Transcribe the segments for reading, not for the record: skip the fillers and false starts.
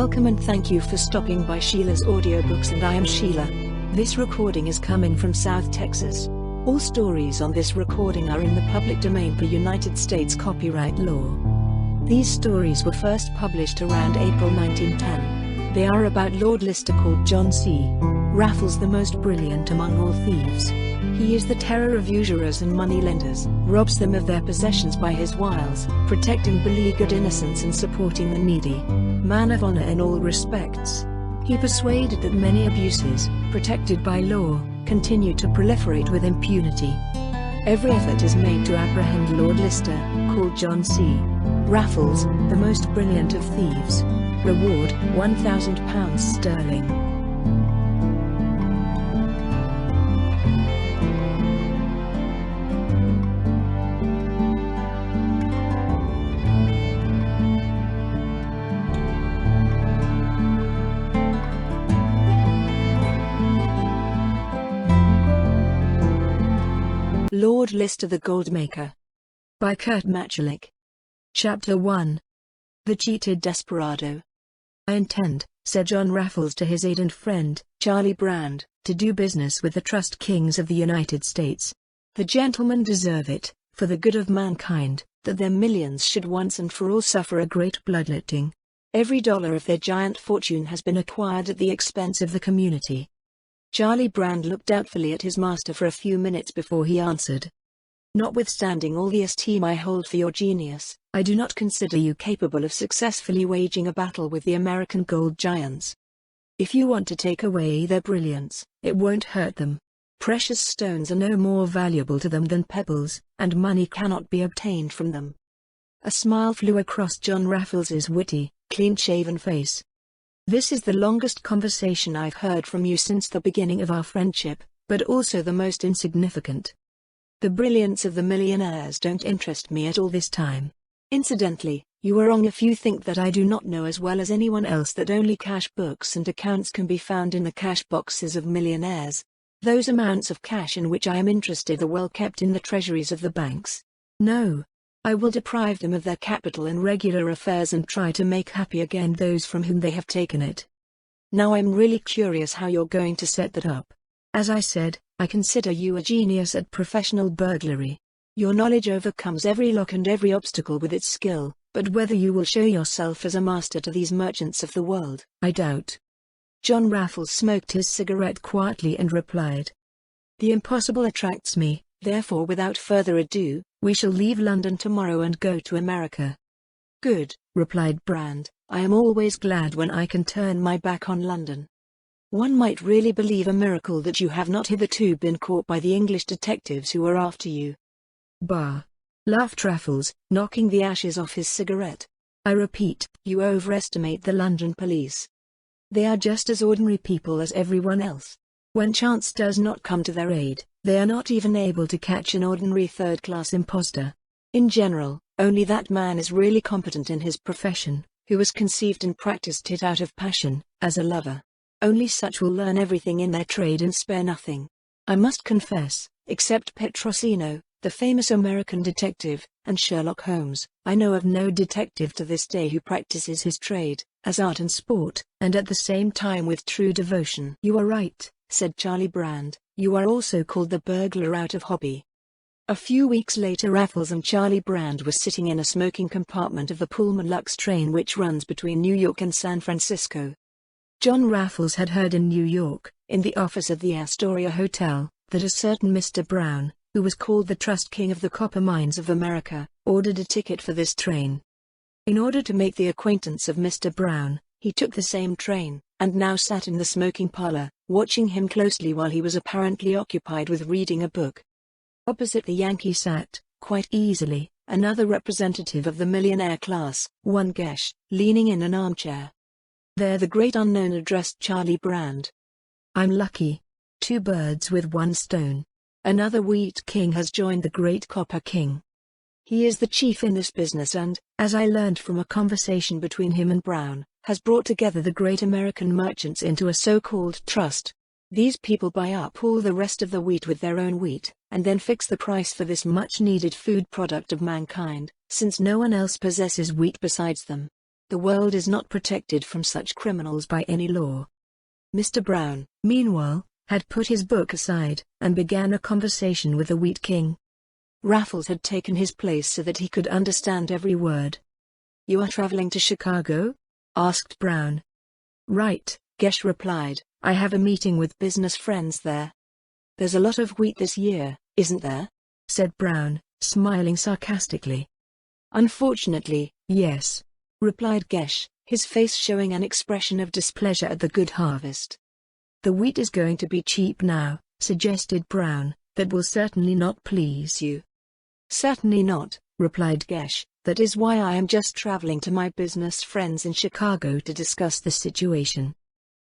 Welcome and thank you for stopping by Sheila's Audiobooks, and I am Sheila. This recording is coming from South Texas. All stories on this recording are in the public domain per United States copyright law. These stories were first published around April 1910. They are about Lord Lister called John C. Raffles, the most brilliant among all thieves. He is the terror of usurers and moneylenders, robs them of their possessions by his wiles, protecting beleaguered innocence and supporting the needy. Man of honor in all respects. He persuaded that many abuses, protected by law, continue to proliferate with impunity. Every effort is made to apprehend Lord Lister, called John C. Raffles, the most brilliant of thieves. Reward, £1,000 sterling. Lord Lister the Goldmaker. By Kurt Machulik. Chapter 1. The Cheated Desperado. I intend, said John Raffles to his aide and friend, Charlie Brand, to do business with the trust kings of the United States. The gentlemen deserve it, for the good of mankind, that their millions should once and for all suffer a great bloodletting. Every dollar of their giant fortune has been acquired at the expense of the community. Charlie Brand looked doubtfully at his master for a few minutes before he answered. Notwithstanding all the esteem I hold for your genius, I do not consider you capable of successfully waging a battle with the American gold giants. If you want to take away their brilliance, it won't hurt them. Precious stones are no more valuable to them than pebbles, and money cannot be obtained from them. A smile flew across John Raffles's witty, clean-shaven face. This is the longest conversation I've heard from you since the beginning of our friendship, but also the most insignificant. The brilliance of the millionaires don't interest me at all this time. Incidentally, you are wrong if you think that I do not know as well as anyone else that only cash books and accounts can be found in the cash boxes of millionaires. Those amounts of cash in which I am interested are well kept in the treasuries of the banks. No. I will deprive them of their capital and regular affairs and try to make happy again those from whom they have taken it. Now I'm really curious how you're going to set that up. As I said, I consider you a genius at professional burglary. Your knowledge overcomes every lock and every obstacle with its skill, but whether you will show yourself as a master to these merchants of the world, I doubt. John Raffles smoked his cigarette quietly and replied. The impossible attracts me, therefore without further ado, we shall leave London tomorrow and go to America. Good, replied Brand, I am always glad when I can turn my back on London. One might really believe a miracle that you have not hitherto been caught by the English detectives who are after you. Bah! Laughed Raffles, knocking the ashes off his cigarette. I repeat, you overestimate the London police. They are just as ordinary people as everyone else. When chance does not come to their aid, they are not even able to catch an ordinary third-class impostor. In general, only that man is really competent in his profession, who has conceived and practiced it out of passion, as a lover. Only such will learn everything in their trade and spare nothing. I must confess, except Petrosino, the famous American detective, and Sherlock Holmes, I know of no detective to this day who practices his trade, as art and sport, and at the same time with true devotion. You are right, said Charlie Brand, you are also called the burglar out of hobby. A few weeks later Raffles and Charlie Brand were sitting in a smoking compartment of the Pullman Lux train which runs between New York and San Francisco. John Raffles had heard in New York, in the office of the Astoria Hotel, that a certain Mr. Brown, who was called the Trust King of the Copper Mines of America, ordered a ticket for this train. In order to make the acquaintance of Mr. Brown, he took the same train, and now sat in the smoking parlor, watching him closely while he was apparently occupied with reading a book. Opposite the Yankee sat, quite easily, another representative of the millionaire class, one Gesh, leaning in an armchair. There the great unknown addressed Charlie Brand. I'm lucky. 2 birds with 1 stone. Another wheat king has joined the great copper king. He is the chief in this business and, as I learned from a conversation between him and Brown, has brought together the great American merchants into a so-called trust. These people buy up all the rest of the wheat with their own wheat, and then fix the price for this much-needed food product of mankind, since no one else possesses wheat besides them. The world is not protected from such criminals by any law. Mr. Brown, meanwhile, had put his book aside, and began a conversation with the Wheat King. Raffles had taken his place so that he could understand every word. "You are traveling to Chicago?" asked Brown. "Right," Gesh replied, "I have a meeting with business friends there." "There's a lot of wheat this year, isn't there?" said Brown, smiling sarcastically. "Unfortunately, yes," replied Gesh, his face showing an expression of displeasure at the good harvest. "The wheat is going to be cheap now," suggested Brown. "That will certainly not please you." "Certainly not," replied Gesh. "That is why I am just traveling to my business friends in Chicago to discuss the situation."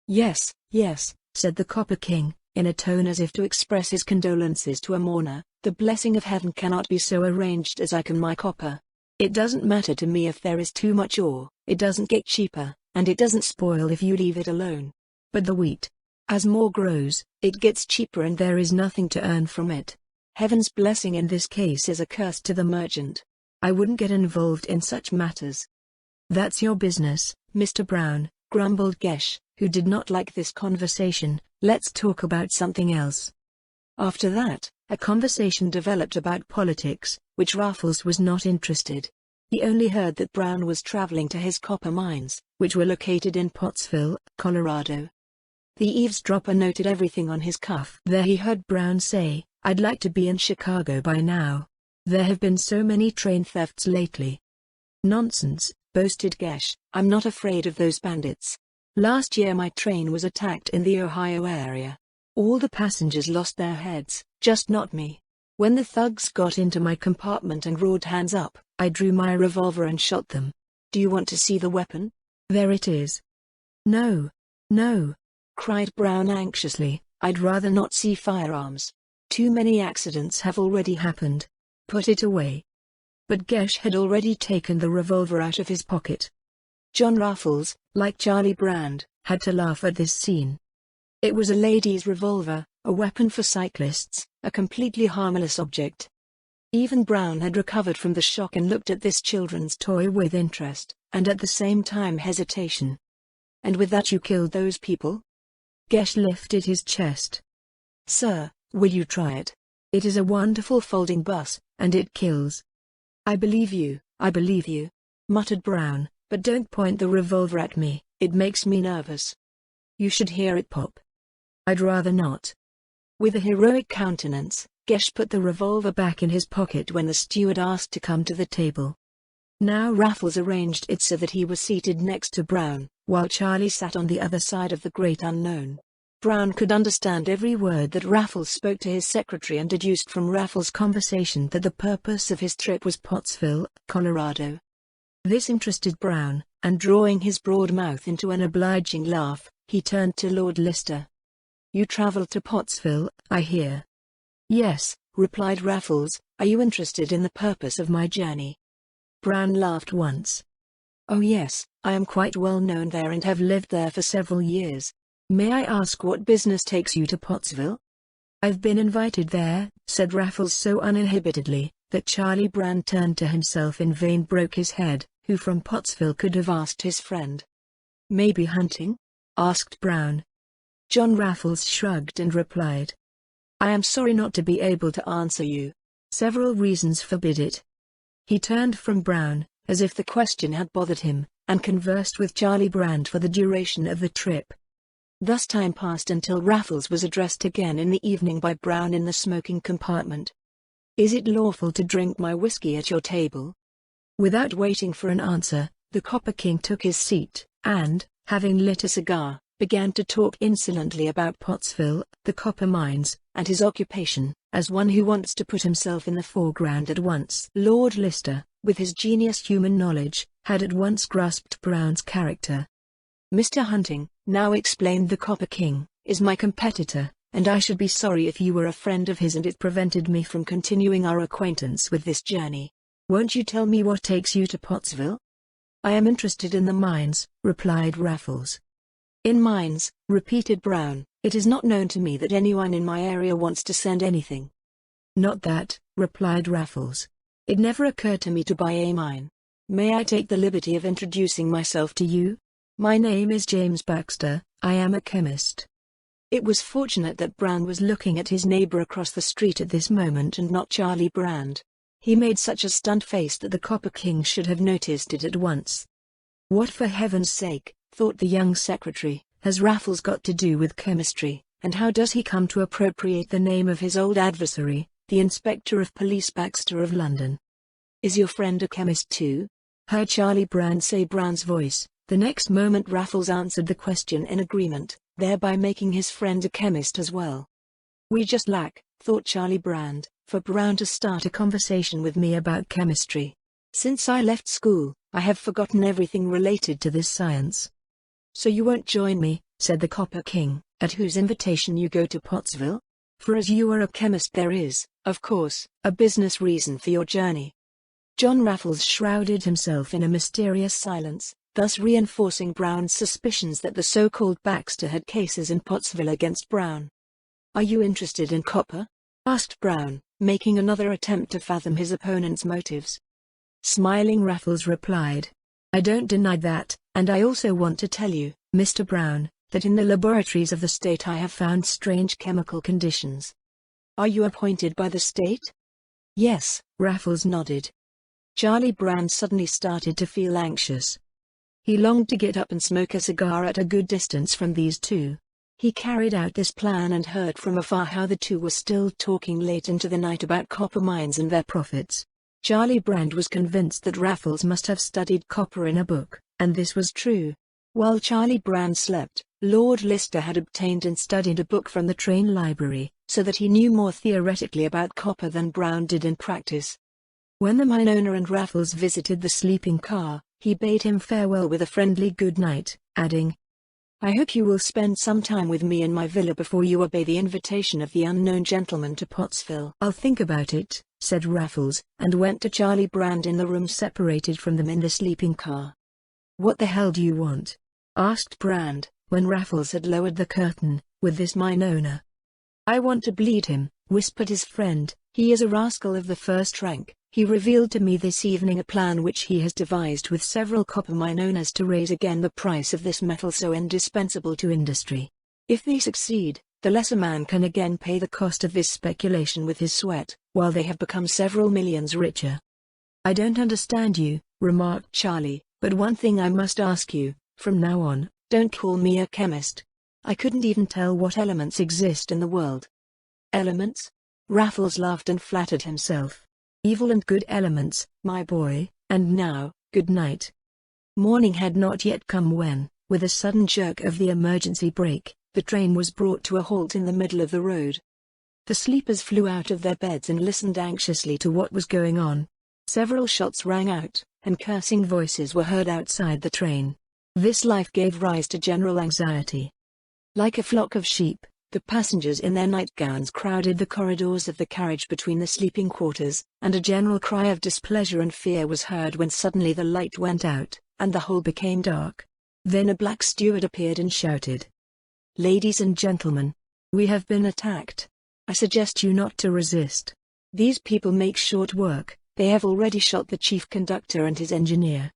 "Yes, yes," said the Copper King, in a tone as if to express his condolences to a mourner. "The blessing of heaven cannot be so arranged as I can my copper. It doesn't matter to me if there is too much ore, it doesn't get cheaper, and it doesn't spoil if you leave it alone. But the wheat, as more grows, it gets cheaper and there is nothing to earn from it. Heaven's blessing in this case is a curse to the merchant. I wouldn't get involved in such matters." "That's your business, Mr. Brown," grumbled Gesh, who did not like this conversation. "Let's talk about something else." After that, a conversation developed about politics, which Raffles was not interested. He only heard that Brown was traveling to his copper mines, which were located in Pottsville, Colorado. The eavesdropper noted everything on his cuff. There he heard Brown say, "I'd like to be in Chicago by now. There have been so many train thefts lately." "Nonsense," boasted Gesh. "I'm not afraid of those bandits. Last year my train was attacked in the Ohio area. All the passengers lost their heads, just not me. When the thugs got into my compartment and roared 'hands up,' I drew my revolver and shot them. Do you want to see the weapon? There it is." "No, no," cried Brown anxiously. "I'd rather not see firearms. Too many accidents have already happened. Put it away." But Gesh had already taken the revolver out of his pocket. John Raffles, like Charlie Brand, had to laugh at this scene. It was a lady's revolver, a weapon for cyclists, a completely harmless object. Even Brown had recovered from the shock and looked at this children's toy with interest, and at the same time hesitation. "And with that you killed those people?" Gesh lifted his chest. "Sir, will you try it? It is a wonderful folding bus, and it kills." I believe you," muttered Brown, "but don't point the revolver at me, it makes me nervous." "You should hear it pop." "I'd rather not." With a heroic countenance, Gesh put the revolver back in his pocket when the steward asked to come to the table. Now Raffles arranged it so that he was seated next to Brown, while Charlie sat on the other side of the great unknown. Brown could understand every word that Raffles spoke to his secretary and deduced from Raffles' conversation that the purpose of his trip was Pottsville, Colorado. This interested Brown, and drawing his broad mouth into an obliging laugh, he turned to Lord Lister. "You traveled to Pottsville, I hear." "Yes," replied Raffles. "Are you interested in the purpose of my journey?" Brown laughed once. "Oh yes, I am quite well known there and have lived there for several years. May I ask what business takes you to Pottsville?" "I've been invited there," said Raffles so uninhibitedly, that Charlie Brand turned to himself in vain broke his head. Who from Pottsville could have asked his friend? "Maybe hunting?" asked Brown. John Raffles shrugged and replied, "I am sorry not to be able to answer you. Several reasons forbid it." He turned from Brown, as if the question had bothered him, and conversed with Charlie Brand for the duration of the trip. Thus time passed until Raffles was addressed again in the evening by Brown in the smoking compartment. "Is it lawful to drink my whiskey at your table?" Without waiting for an answer, the Copper King took his seat, and, having lit a cigar, began to talk insolently about Pottsville, the copper mines, and his occupation, as one who wants to put himself in the foreground at once. Lord Lister, with his genius human knowledge, had at once grasped Brown's character. "Mr. Hunting," now explained the Copper King, "is my competitor, and I should be sorry if you were a friend of his and it prevented me from continuing our acquaintance with this journey. Won't you tell me what takes you to Pottsville?" "I am interested in the mines," replied Raffles. "In mines," repeated Brown. "It is not known to me that anyone in my area wants to send anything." "Not that," replied Raffles. "It never occurred to me to buy a mine. May I take the liberty of introducing myself to you? My name is James Baxter, I am a chemist. It was fortunate that Brown was looking at his neighbor across the street at this moment and not Charlie Brand. He made such a stunned face that the Copper King should have noticed it at once. What for heaven's sake, thought the young secretary, has Raffles got to do with chemistry, and how does he come to appropriate the name of his old adversary, the Inspector of Police Baxter of London? Is your friend a chemist too? Heard Charlie Brand say Brown's voice. The next moment Raffles answered the question in agreement, thereby making his friend a chemist as well. We just lack, thought Charlie Brand, for Brown to start a conversation with me about chemistry. Since I left school, I have forgotten everything related to this science. So you won't join me, said the Copper King, at whose invitation you go to Pottsville? For as you are a chemist there is, of course, a business reason for your journey. John Raffles shrouded himself in a mysterious silence, thus reinforcing Brown's suspicions that the so-called Baxter had cases in Pottsville against Brown. Are you interested in copper? Asked Brown, making another attempt to fathom his opponent's motives. Smiling, Raffles replied, I don't deny that, and I also want to tell you, Mr. Brown, that in the laboratories of the state I have found strange chemical conditions. Are you appointed by the state? Yes, Raffles nodded. Charlie Brand suddenly started to feel anxious. He longed to get up and smoke a cigar at a good distance from these two. He carried out this plan and heard from afar how the two were still talking late into the night about copper mines and their profits. Charlie Brand was convinced that Raffles must have studied copper in a book, and this was true. While Charlie Brand slept, Lord Lister had obtained and studied a book from the train library, so that he knew more theoretically about copper than Brown did in practice. When the mine owner and Raffles visited the sleeping car, he bade him farewell with a friendly good night, adding, I hope you will spend some time with me in my villa before you obey the invitation of the unknown gentleman to Pottsville. I'll think about it, said Raffles, and went to Charlie Brand in the room separated from them in the sleeping car. What the hell do you want? Asked Brand, when Raffles had lowered the curtain, with this mine owner. I want to bleed him, whispered his friend. He is a rascal of the first rank. He revealed to me this evening a plan which he has devised with several copper mine owners to raise again the price of this metal so indispensable to industry. If they succeed, the lesser man can again pay the cost of this speculation with his sweat, while they have become several millions richer. I don't understand you, remarked Charlie, but one thing I must ask you, from now on, don't call me a chemist. I couldn't even tell what elements exist in the world. Elements? Raffles laughed and flattered himself. Evil and good elements, my boy, and now, good night. Morning had not yet come when, with a sudden jerk of the emergency brake, the train was brought to a halt in the middle of the road. The sleepers flew out of their beds and listened anxiously to what was going on. Several shots rang out, and cursing voices were heard outside the train. This life gave rise to general anxiety. Like a flock of sheep, the passengers in their nightgowns crowded the corridors of the carriage between the sleeping quarters, and a general cry of displeasure and fear was heard when suddenly the light went out, and the whole became dark. Then a black steward appeared and shouted, Ladies and gentlemen, we have been attacked. I suggest you not to resist. These people make short work, they have already shot the chief conductor and his engineer.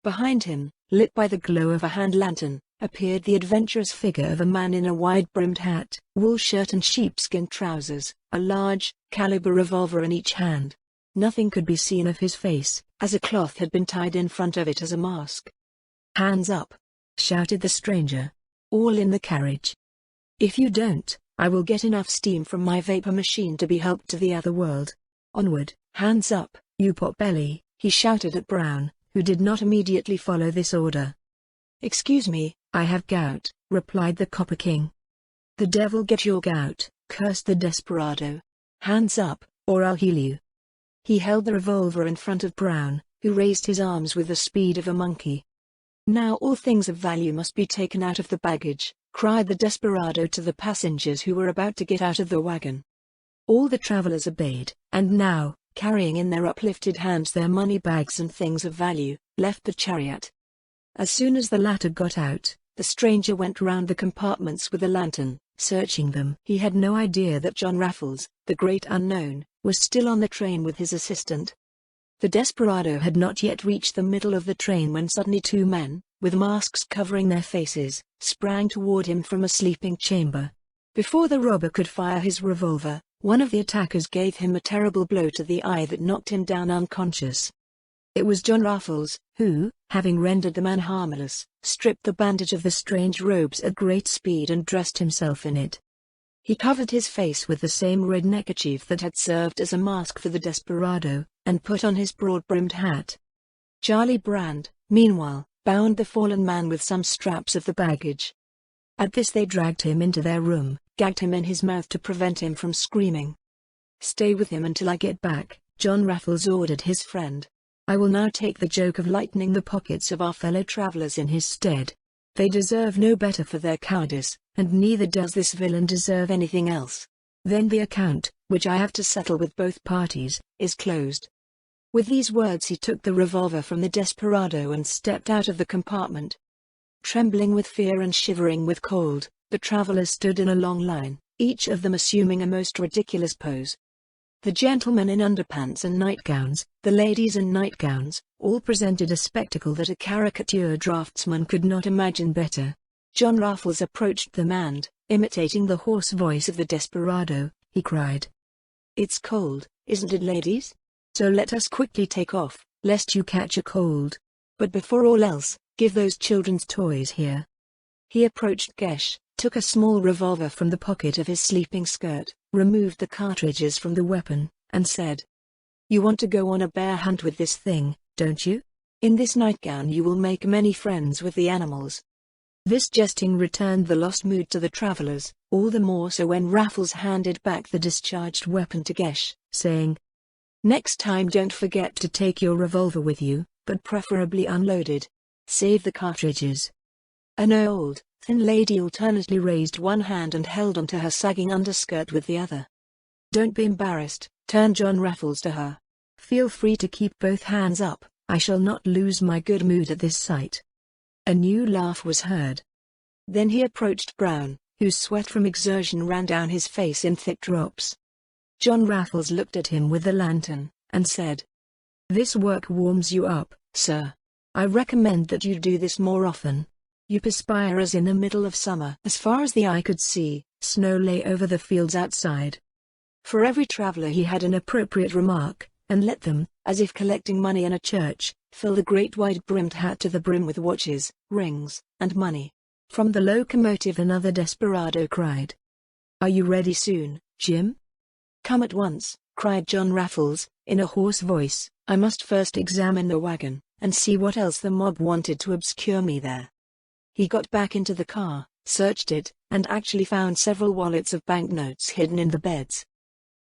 Behind him, lit by the glow of a hand lantern, appeared the adventurous figure of a man in a wide-brimmed hat, wool shirt and sheepskin trousers, a large, caliber revolver in each hand. Nothing could be seen of his face, as a cloth had been tied in front of it as a mask. Hands up! Shouted the stranger. All in the carriage. If you don't, I will get enough steam from my vapor machine to be helped to the other world. Onward, hands up, you potbelly, he shouted at Brown, who did not immediately follow this order. Excuse me, I have gout, replied the Copper King. The devil get your gout, cursed the desperado. Hands up, or I'll heal you. He held the revolver in front of Brown, who raised his arms with the speed of a monkey. Now all things of value must be taken out of the baggage, cried the desperado to the passengers who were about to get out of the wagon. All the travelers obeyed, and now, carrying in their uplifted hands their money bags and things of value, left the chariot. As soon as the latter got out, the stranger went round the compartments with a lantern, searching them. He had no idea that John Raffles, the great unknown, was still on the train with his assistant. The desperado had not yet reached the middle of the train when suddenly two men, with masks covering their faces, sprang toward him from a sleeping chamber. Before the robber could fire his revolver, one of the attackers gave him a terrible blow to the eye that knocked him down unconscious. It was John Raffles, who, having rendered the man harmless, stripped the bandage of the strange robes at great speed and dressed himself in it. He covered his face with the same red neckerchief that had served as a mask for the desperado, and put on his broad-brimmed hat. Charlie Brand, meanwhile, bound the fallen man with some straps of the baggage. At this they dragged him into their room, gagged him in his mouth to prevent him from screaming. "Stay with him until I get back," John Raffles ordered his friend. "I will now take the joke of lightening the pockets of our fellow travelers in his stead. They deserve no better for their cowardice, and neither does this villain deserve anything else. Then the account, which I have to settle with both parties, is closed." With these words he took the revolver from the desperado and stepped out of the compartment. Trembling with fear and shivering with cold, the travelers stood in a long line, each of them assuming a most ridiculous pose. The gentlemen in underpants and nightgowns, the ladies in nightgowns, all presented a spectacle that a caricature draftsman could not imagine better. John Raffles approached them and, imitating the hoarse voice of the desperado, he cried, "It's cold, isn't it, ladies? So let us quickly take off, lest you catch a cold. But before all else, give those children's toys here." He approached Gesh, took a small revolver from the pocket of his sleeping skirt, removed the cartridges from the weapon, and said, "You want to go on a bear hunt with this thing, don't you? In this nightgown you will make many friends with the animals." This jesting returned the lost mood to the travelers, all the more so when Raffles handed back the discharged weapon to Gesh, saying, "Next time don't forget to take your revolver with you, but preferably unloaded. Save the cartridges." An old, thin lady alternately raised one hand and held onto her sagging underskirt with the other. "Don't be embarrassed," turned John Raffles to her. "Feel free to keep both hands up, I shall not lose my good mood at this sight." A new laugh was heard. Then he approached Brown, whose sweat from exertion ran down his face in thick drops. John Raffles looked at him with the lantern, and said, "This work warms you up, sir. I recommend that you do this more often. You perspire as in the middle of summer." As far as the eye could see, snow lay over the fields outside. For every traveler he had an appropriate remark, and let them, as if collecting money in a church, fill the great wide-brimmed hat to the brim with watches, rings, and money. From the locomotive another desperado cried, "Are you ready soon, Jim?" "Come at once," cried John Raffles, in a hoarse voice. "I must first examine the wagon, and see what else the mob wanted to obscure me there." He got back into the car, searched it, and actually found several wallets of banknotes hidden in the beds.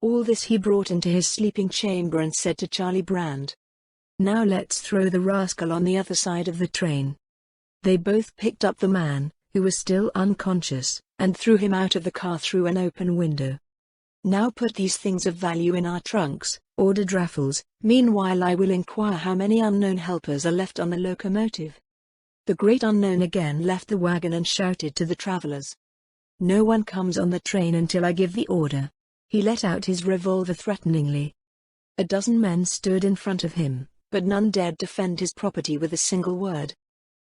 All this he brought into his sleeping chamber and said to Charlie Brand, "Now let's throw the rascal on the other side of the train." They both picked up the man, who was still unconscious, and threw him out of the car through an open window. "Now put these things of value in our trunks," ordered Raffles. "Meanwhile I will inquire how many unknown helpers are left on the locomotive." The great unknown again left the wagon and shouted to the travelers, "No one comes on the train until I give the order." He let out his revolver threateningly. A dozen men stood in front of him, but none dared defend his property with a single word.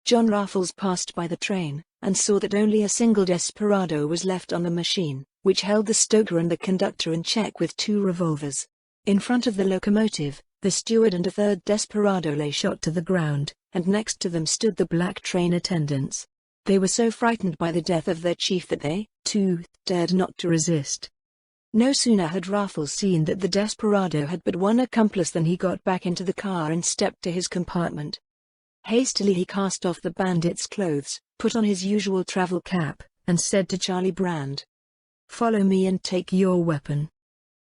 John Raffles passed by the train, and saw that only a single desperado was left on the machine, which held the stoker and the conductor in check with two revolvers. In front of the locomotive, the steward and a third desperado lay shot to the ground, and next to them stood the black train attendants. They were so frightened by the death of their chief that they, too, dared not to resist. No sooner had Raffles seen that the desperado had but one accomplice than he got back into the car and stepped to his compartment. Hastily he cast off the bandit's clothes, put on his usual travel cap, and said to Charlie Brand, "Follow me and take your weapon."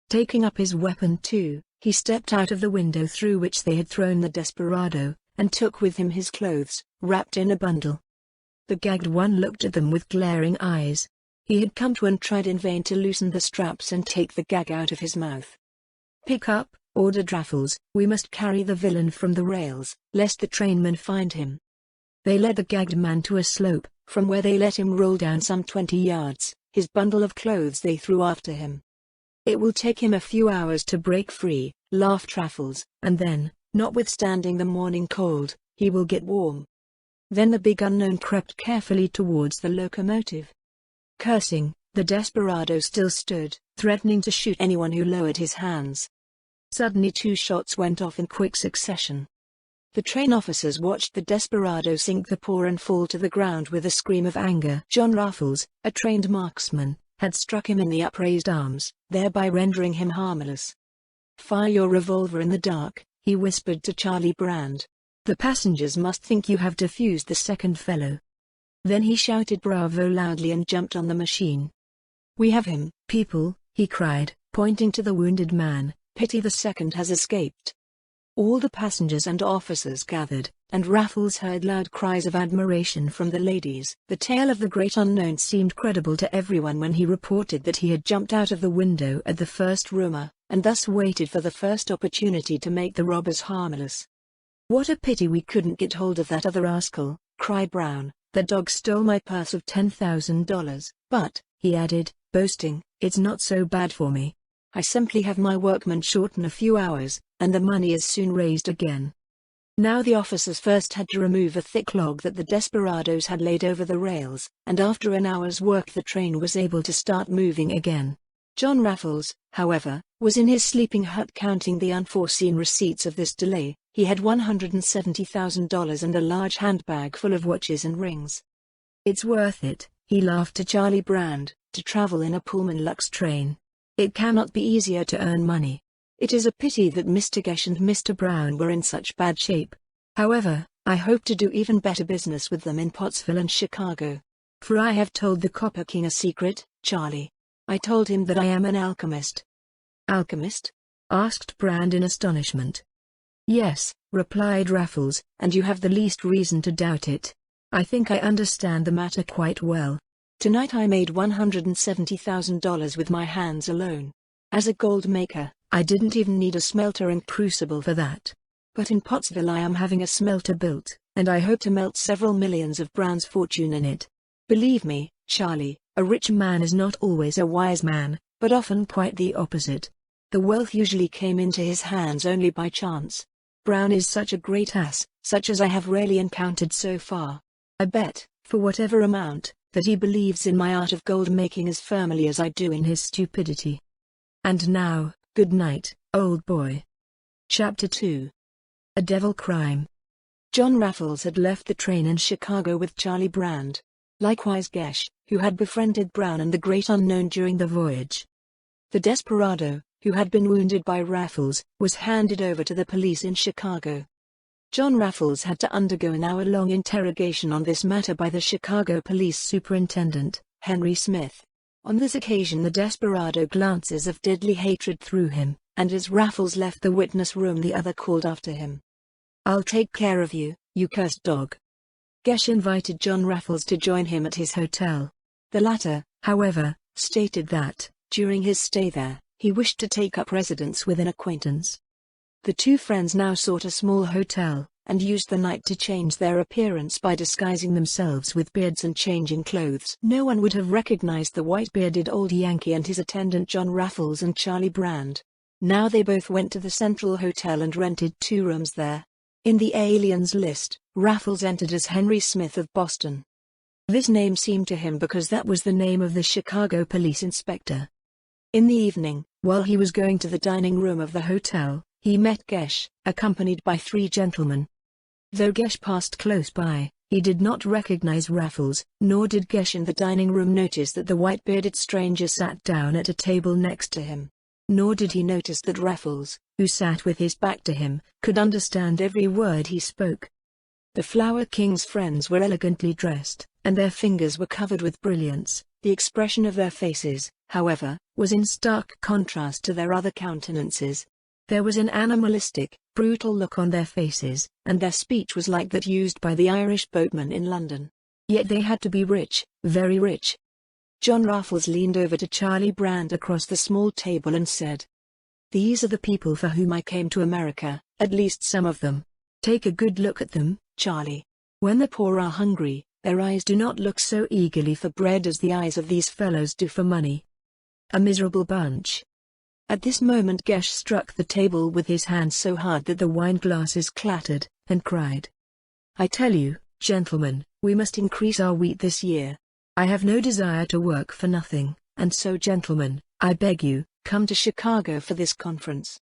Taking up his weapon too, he stepped out of the window through which they had thrown the desperado, and took with him his clothes, wrapped in a bundle. The gagged one looked at them with glaring eyes. He had come to and tried in vain to loosen the straps and take the gag out of his mouth. "Pick up," ordered Raffles. "We must carry the villain from the rails, lest the trainmen find him." They led the gagged man to a slope, from where they let him roll down some 20 yards. His bundle of clothes they threw after him. "It will take him a few hours to break free," laughed Raffles, "and then, Notwithstanding the morning cold, he will get warm. Then the big unknown crept carefully towards the locomotive. Cursing, the desperado still stood, threatening to shoot anyone who lowered his hands. Suddenly 2 shots went off in quick succession. The train officers watched the desperado sink the poor and fall to the ground with a scream of anger. John Raffles, a trained marksman, had struck him in the upraised arms, thereby rendering him harmless. "Fire your revolver in the dark," he whispered to Charlie Brand. "The passengers must think you have defused the second fellow." Then he shouted bravo loudly and jumped on the machine. "We have him, people," he cried, pointing to the wounded man. "Pity the second has escaped." All the passengers and officers gathered, and Raffles heard loud cries of admiration from the ladies. The tale of the great unknown seemed credible to everyone when he reported that he had jumped out of the window at the first rumor, and thus waited for the first opportunity to make the robbers harmless. "What a pity we couldn't get hold of that other rascal," cried Brown. "The dog stole my purse of $10,000, but," he added, boasting, "it's not so bad for me. I simply have my workmen shorten a few hours, and the money is soon raised again." Now the officers first had to remove a thick log that the desperados had laid over the rails, and after an hour's work the train was able to start moving again. John Raffles, however, was in his sleeping hut counting the unforeseen receipts of this delay. He had $170,000 and a large handbag full of watches and rings. "It's worth it," he laughed to Charlie Brand, "to travel in a Pullman Lux train. It cannot be easier to earn money. It is a pity that Mr. Gesh and Mr. Brown were in such bad shape. However, I hope to do even better business with them in Pottsville and Chicago. For I have told the Copper King a secret, Charlie. I told him that I am an alchemist." "Alchemist?" asked Brand in astonishment. "Yes," replied Raffles, "and you have the least reason to doubt it. I think I understand the matter quite well. Tonight I made $170,000 with my hands alone. As a gold maker, I didn't even need a smelter and crucible for that. But in Pottsville I am having a smelter built, and I hope to melt several millions of Brown's fortune in it. Believe me, Charlie, a rich man is not always a wise man, but often quite the opposite. The wealth usually came into his hands only by chance. Brown is such a great ass, such as I have rarely encountered so far. I bet, for whatever amount, that he believes in my art of gold making as firmly as I do in his stupidity. And now, good night, old boy." Chapter 2. A Devil Crime. John Raffles had left the train in Chicago with Charlie Brand. Likewise Gesh, who had befriended Brown and the great unknown during the voyage. The desperado, who had been wounded by Raffles, was handed over to the police in Chicago. John Raffles had to undergo an hour-long interrogation on this matter by the Chicago Police Superintendent, Henry Smith. On this occasion the desperado glances of deadly hatred through him, and as Raffles left the witness room the other called after him. "I'll take care of you, you cursed dog." Gesh invited John Raffles to join him at his hotel. The latter, however, stated that, during his stay there, he wished to take up residence with an acquaintance. The two friends now sought a small hotel, and used the night to change their appearance by disguising themselves with beards and changing clothes. No one would have recognized the white-bearded old Yankee and his attendant John Raffles and Charlie Brand. Now they both went to the Central Hotel and rented 2 rooms there. In the aliens list, Raffles entered as Henry Smith of Boston. This name seemed to him because that was the name of the Chicago police inspector. In the evening, while he was going to the dining room of the hotel, he met Gesh, accompanied by 3 gentlemen. Though Gesh passed close by, he did not recognize Raffles, nor did Gesh in the dining room notice that the white-bearded stranger sat down at a table next to him. Nor did he notice that Raffles, who sat with his back to him, could understand every word he spoke. The Flower King's friends were elegantly dressed, and their fingers were covered with brilliants. The expression of their faces, however, was in stark contrast to their other countenances. There was an animalistic, brutal look on their faces, and their speech was like that used by the Irish boatmen in London. Yet they had to be rich, very rich. John Raffles leaned over to Charlie Brand across the small table and said, "These are the people for whom I came to America, at least some of them. Take a good look at them, Charlie. When the poor are hungry, their eyes do not look so eagerly for bread as the eyes of these fellows do for money. A miserable bunch." At this moment Gesh struck the table with his hand so hard that the wine glasses clattered, and cried, "I tell you, gentlemen, we must increase our wheat this year. I have no desire to work for nothing, and so gentlemen, I beg you, come to Chicago for this conference."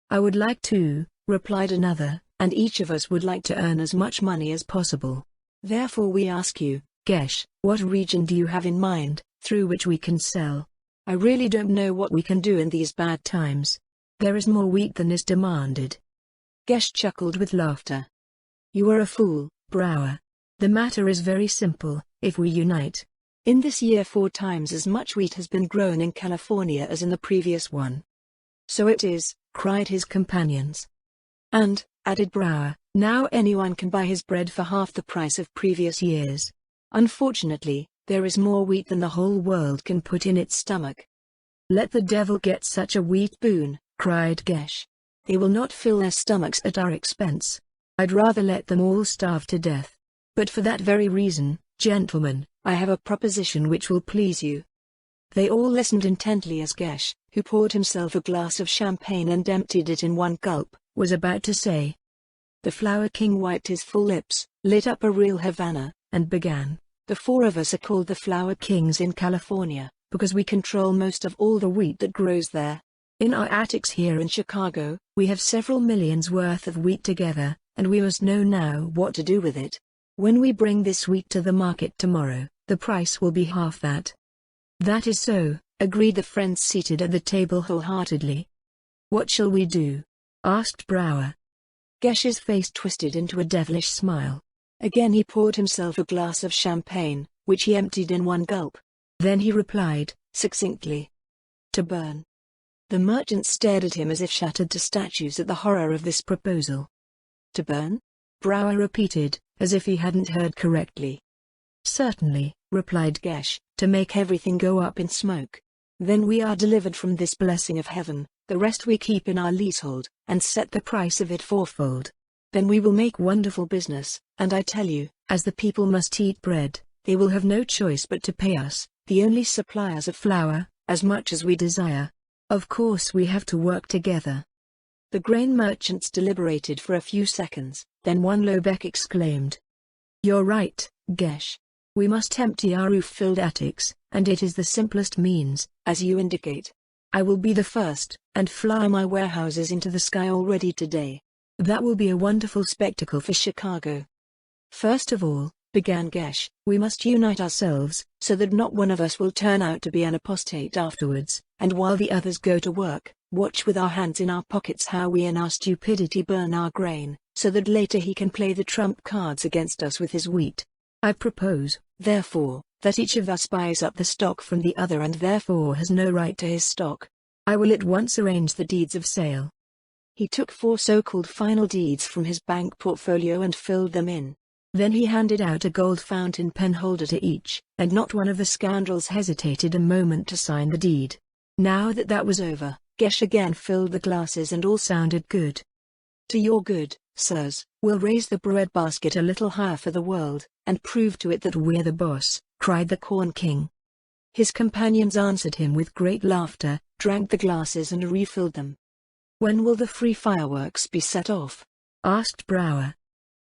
"I would like to," replied another, "and each of us would like to earn as much money as possible. Therefore we ask you, Gesh, what region do you have in mind, through which we can sell? I really don't know what we can do in these bad times. There is more wheat than is demanded." Gesh chuckled with laughter. "You are a fool, Brower. The matter is very simple. If we unite, in this year 4 times as much wheat has been grown in California as in the previous one." "So it is," cried his companions. "And," added Brower, "now anyone can buy his bread for half the price of previous years. Unfortunately, there is more wheat than the whole world can put in its stomach." "Let the devil get such a wheat boon," cried Gesh. "They will not fill their stomachs at our expense. I'd rather let them all starve to death. But for that very reason, gentlemen, I have a proposition which will please you." They all listened intently as Gesh, who poured himself a glass of champagne and emptied it in one gulp, was about to say. The Flower King wiped his full lips, lit up a real Havana, and began. "The 4 of us are called the Flower Kings in California, because we control most of all the wheat that grows there. In our attics here in Chicago, we have several millions worth of wheat together, and we must know now what to do with it. When we bring this wheat to the market tomorrow, the price will be half that." "That is so," agreed the friends seated at the table wholeheartedly. "What shall we do?" asked Brower. Gesh's face twisted into a devilish smile. Again he poured himself a glass of champagne, which he emptied in one gulp. Then he replied, succinctly, "To burn." The merchants stared at him as if shattered to statues at the horror of this proposal. "To burn?" Brower repeated, as if he hadn't heard correctly. "Certainly," replied Gesh, "to make everything go up in smoke. Then we are delivered from this blessing of heaven, the rest we keep in our leasehold, and set the price of it 4-fold. Then we will make wonderful business, and I tell you, as the people must eat bread, they will have no choice but to pay us, the only suppliers of flour, as much as we desire. Of course we have to work together." The grain merchants deliberated for a few seconds, then one Lobeck exclaimed, "You're right, Gesh. We must empty our roof-filled attics, and it is the simplest means, as you indicate. I will be the first, and fly my warehouses into the sky already today. That will be a wonderful spectacle for Chicago." "First of all," began Gesh, "we must unite ourselves, so that not one of us will turn out to be an apostate afterwards, and while the others go to work, watch with our hands in our pockets how we in our stupidity burn our grain, so that later he can play the trump cards against us with his wheat. I propose, therefore, that each of us buys up the stock from the other and therefore has no right to his stock. I will at once arrange the deeds of sale." He took 4 so-called final deeds from his bank portfolio and filled them in. Then he handed out a gold fountain pen holder to each, and not one of the scoundrels hesitated a moment to sign the deed. Now that was over, Gesh again filled the glasses and all sounded good. "To your good, sirs, we'll raise the breadbasket a little higher for the world, and prove to it that we're the boss," cried the Corn King. His companions answered him with great laughter, drank the glasses and refilled them. "When will the free fireworks be set off?" asked Brower.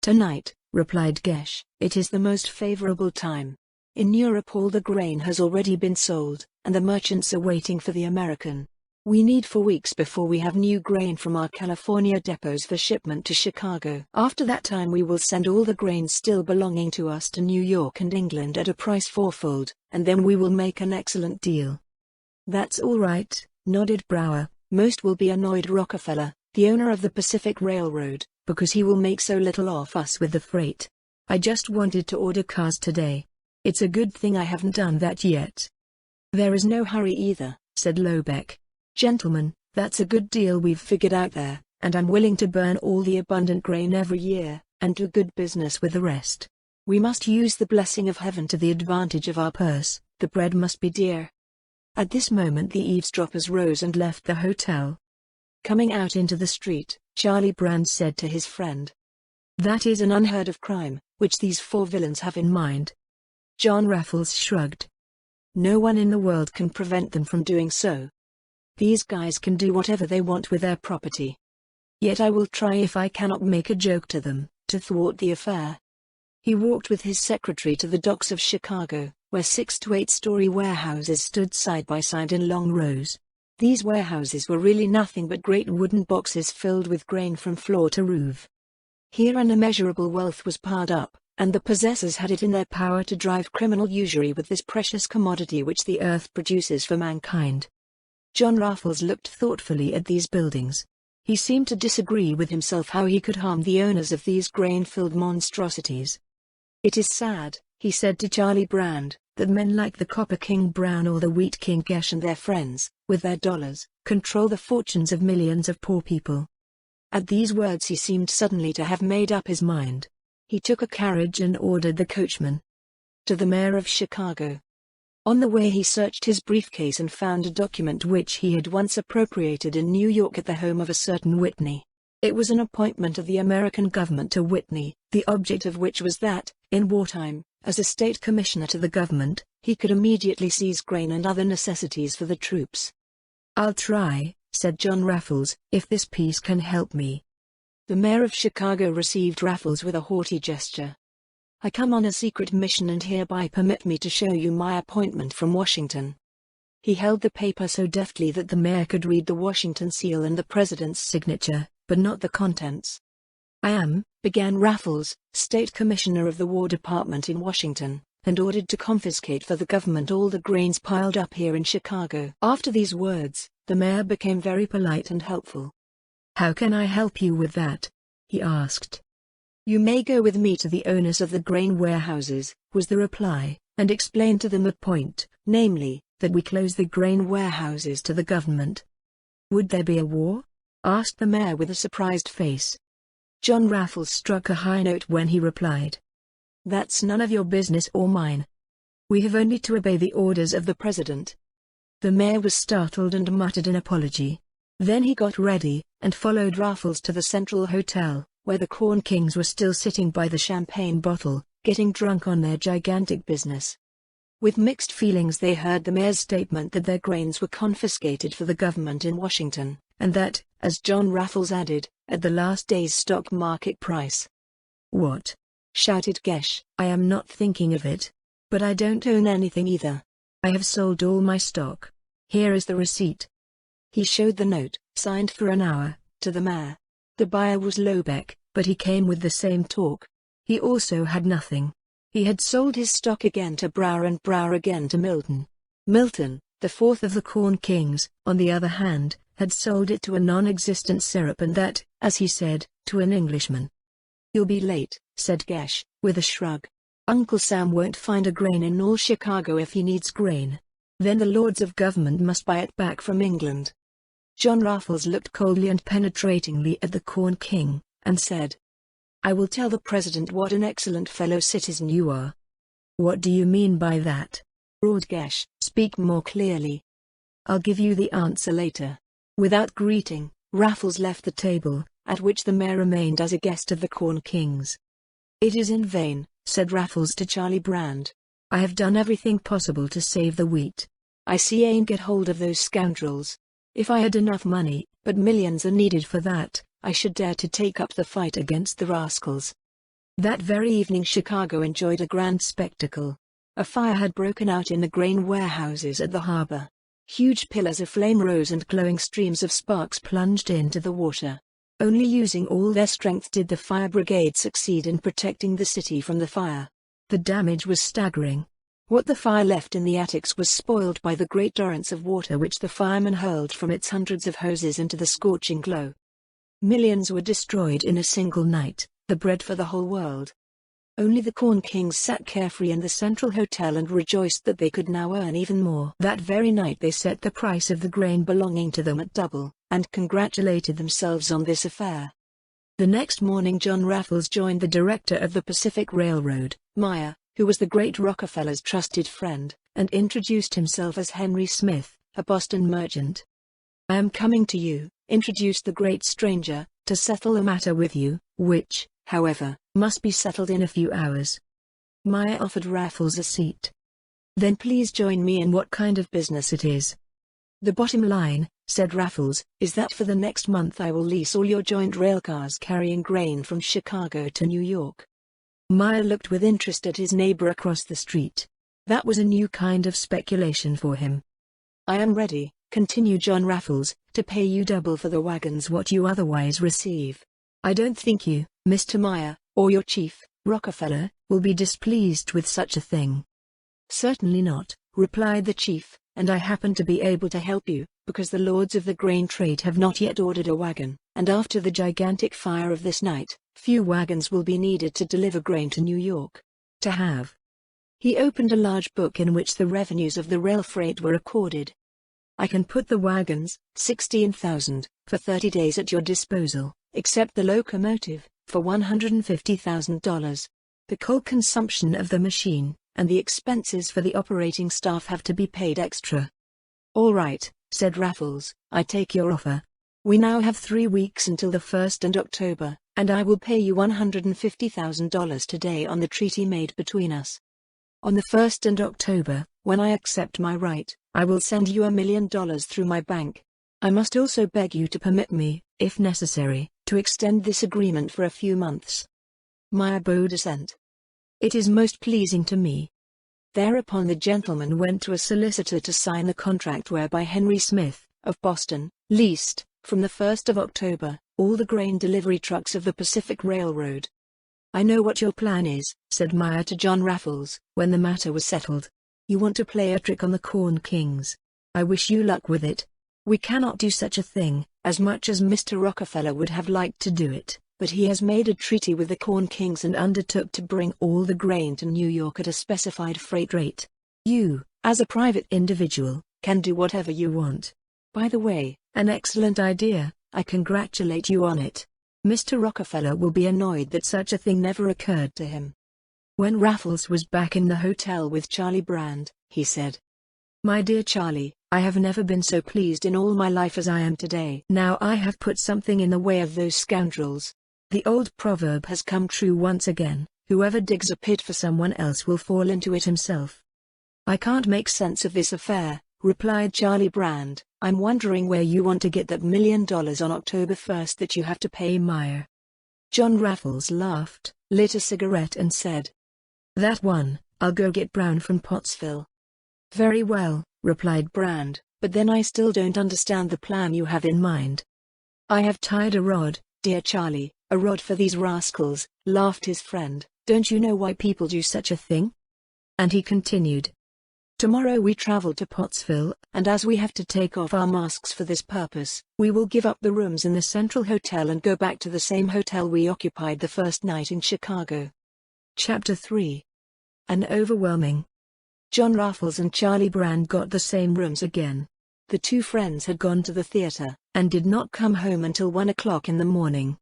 "Tonight," replied Gesh. "It is the most favorable time. In Europe all the grain has already been sold, and the merchants are waiting for the American. We need 4 weeks before we have new grain from our California depots for shipment to Chicago. After that time we will send all the grain still belonging to us to New York and England at a price 4-fold, and then we will make an excellent deal." "That's all right," nodded Brower. "Most will be annoyed Rockefeller, the owner of the Pacific Railroad, because he will make so little off us with the freight. I just wanted to order cars today. It's a good thing I haven't done that yet." "There is no hurry either," said Lobeck. "Gentlemen, that's a good deal we've figured out there, and I'm willing to burn all the abundant grain every year, and do good business with the rest. We must use the blessing of heaven to the advantage of our purse, the bread must be dear." At this moment the eavesdroppers rose and left the hotel. Coming out into the street, Charlie Brand said to his friend, "That is an unheard of crime, which these 4 villains have in mind." John Raffles shrugged. "No one in the world can prevent them from doing so." These guys can do whatever they want with their property. Yet I will try if I cannot make a joke to them, to thwart the affair. He walked with his secretary to the docks of Chicago, where 6 to 8-story warehouses stood side by side in long rows. These warehouses were really nothing but great wooden boxes filled with grain from floor to roof. Here an immeasurable wealth was piled up, and the possessors had it in their power to drive criminal usury with this precious commodity which the earth produces for mankind. John Raffles looked thoughtfully at these buildings. He seemed to disagree with himself how he could harm the owners of these grain-filled monstrosities. "It is sad," he said to Charlie Brand, "that men like the Copper King Brown or the Wheat King Gesh and their friends, with their dollars, control the fortunes of millions of poor people." At these words he seemed suddenly to have made up his mind. He took a carriage and ordered the coachman to the mayor of Chicago. On the way he searched his briefcase and found a document which he had once appropriated in New York at the home of a certain Whitney. It was an appointment of the American government to Whitney, the object of which was that, in wartime, as a state commissioner to the government, he could immediately seize grain and other necessities for the troops. "I'll try," said John Raffles, "if this piece can help me." The mayor of Chicago received Raffles with a haughty gesture. "I come on a secret mission and hereby permit me to show you my appointment from Washington." He held the paper so deftly that the mayor could read the Washington seal and the president's signature, but not the contents. "I am," began Raffles, State Commissioner of the War Department in Washington, and ordered to confiscate for the government all the grains piled up here in Chicago. After these words, the mayor became very polite and helpful. "How can I help you with that?" he asked. "You may go with me to the owners of the grain warehouses," was the reply, "and explain to them the point, namely, that we close the grain warehouses to the government." "Would there be a war?" asked the mayor with a surprised face. John Raffles struck a high note when he replied, "That's none of your business or mine. We have only to obey the orders of the president." The mayor was startled and muttered an apology. Then he got ready, and followed Raffles to the Central Hotel, where the Corn Kings were still sitting by the champagne bottle, getting drunk on their gigantic business. With mixed feelings they heard the mayor's statement that their grains were confiscated for the government in Washington, and that, as John Raffles added, at the last day's stock market price. "What?" shouted Gesh. "I am not thinking of it. But I don't own anything either. I have sold all my stock. Here is the receipt." He showed the note, signed for an hour, to the mayor. The buyer was Lobeck, but he came with the same talk. He also had nothing. He had sold his stock again to Brower and Brower again to Milton. Milton, the fourth of the Corn Kings, on the other hand, had sold it to a non-existent syrup and that, as he said, to an Englishman. "You'll be late," said Gesh, with a shrug. "Uncle Sam won't find a grain in all Chicago if he needs grain. Then the lords of government must buy it back from England." John Raffles looked coldly and penetratingly at the Corn King, and said, "I will tell the president what an excellent fellow citizen you are." "What do you mean by that?" roared Gesh. "Speak more clearly." "I'll give you the answer later." Without greeting, Raffles left the table, at which the mayor remained as a guest of the Corn Kings. "It is in vain," said Raffles to Charlie Brand. "I have done everything possible to save the wheat. I see ain't get hold of those scoundrels. If I had enough money, but millions are needed for that, I should dare to take up the fight against the rascals." That very evening Chicago enjoyed a grand spectacle. A fire had broken out in the grain warehouses at the harbor. Huge pillars of flame rose and glowing streams of sparks plunged into the water. Only using all their strength did the fire brigade succeed in protecting the city from the fire. The damage was staggering. What the fire left in the attics was spoiled by the great torrents of water which the firemen hurled from its hundreds of hoses into the scorching glow. Millions were destroyed in a single night, the bread for the whole world. Only the Corn Kings sat carefree in the Central Hotel and rejoiced that they could now earn even more. That very night they set the price of the grain belonging to them at double, and congratulated themselves on this affair. The next morning John Raffles joined the director of the Pacific Railroad, Meyer, who was the great Rockefeller's trusted friend, and introduced himself as Henry Smith, a Boston merchant. "I am coming to you," introduced the great stranger, "to settle a matter with you, which, however, must be settled in a few hours." Meyer offered Raffles a seat. "Then please join me in what kind of business it is." "The bottom line," said Raffles. "Is that for the next month I will lease all your joint railcars carrying grain from Chicago to New York?" Meyer looked with interest at his neighbor across the street. That was a new kind of speculation for him. "I am ready," continued John Raffles, "to pay you double for the wagons what you otherwise receive. I don't think you, Mr. Meyer, or your chief, Rockefeller, will be displeased with such a thing." "Certainly not," replied the chief, "and I happen to be able to help you, because the lords of the grain trade have not yet ordered a wagon, and after the gigantic fire of this night, few wagons will be needed to deliver grain to New York. To have." He opened a large book in which the revenues of the rail freight were recorded. "I can put the wagons, 16,000, for 30 days at your disposal, except the locomotive, for $150,000. The coal consumption of the machine, and the expenses for the operating staff have to be paid extra." "All right," said Raffles, "I take your offer. We now have 3 weeks until the 1st and October, and I will pay you $150,000 today on the treaty made between us. On the 1st and October, when I accept my right, I will send you $1 million through my bank. I must also beg you to permit me, if necessary, to extend this agreement for a few months." Meyer bowed assent. "It is most pleasing to me." Thereupon the gentleman went to a solicitor to sign the contract whereby Henry Smith, of Boston, leased, from the 1st of October, all the grain delivery trucks of the Pacific Railroad. "I know what your plan is," said Meyer to John Raffles, when the matter was settled. "You want to play a trick on the Corn Kings. I wish you luck with it. We cannot do such a thing, as much as Mr. Rockefeller would have liked to do it, but he has made a treaty with the Corn Kings and undertook to bring all the grain to New York at a specified freight rate. You, as a private individual, can do whatever you want. By the way, an excellent idea. I congratulate you on it. Mr. Rockefeller will be annoyed that such a thing never occurred to him." When Raffles was back in the hotel with Charlie Brand, he said, "My dear Charlie, I have never been so pleased in all my life as I am today. Now I have put something in the way of those scoundrels. The old proverb has come true once again, whoever digs a pit for someone else will fall into it himself." "I can't make sense of this affair," replied Charlie Brand. "I'm wondering where you want to get that $1 million on October 1st that you have to pay Meyer." John Raffles laughed, lit a cigarette and said, "That one, I'll go get Brown from Pottsville." "Very well," replied Brand, "but then I still don't understand the plan you have in mind." "I have tied a rod, dear Charlie, a rod for these rascals," laughed his friend. "Don't you know why people do such a thing?" And he continued, "Tomorrow we travel to Pottsville, and as we have to take off our masks for this purpose, we will give up the rooms in the Central Hotel and go back to the same hotel we occupied the first night in Chicago." Chapter 3. An overwhelming. John Raffles and Charlie Brand got the same rooms again. The two friends had gone to the theater, and did not come home until 1 o'clock in the morning.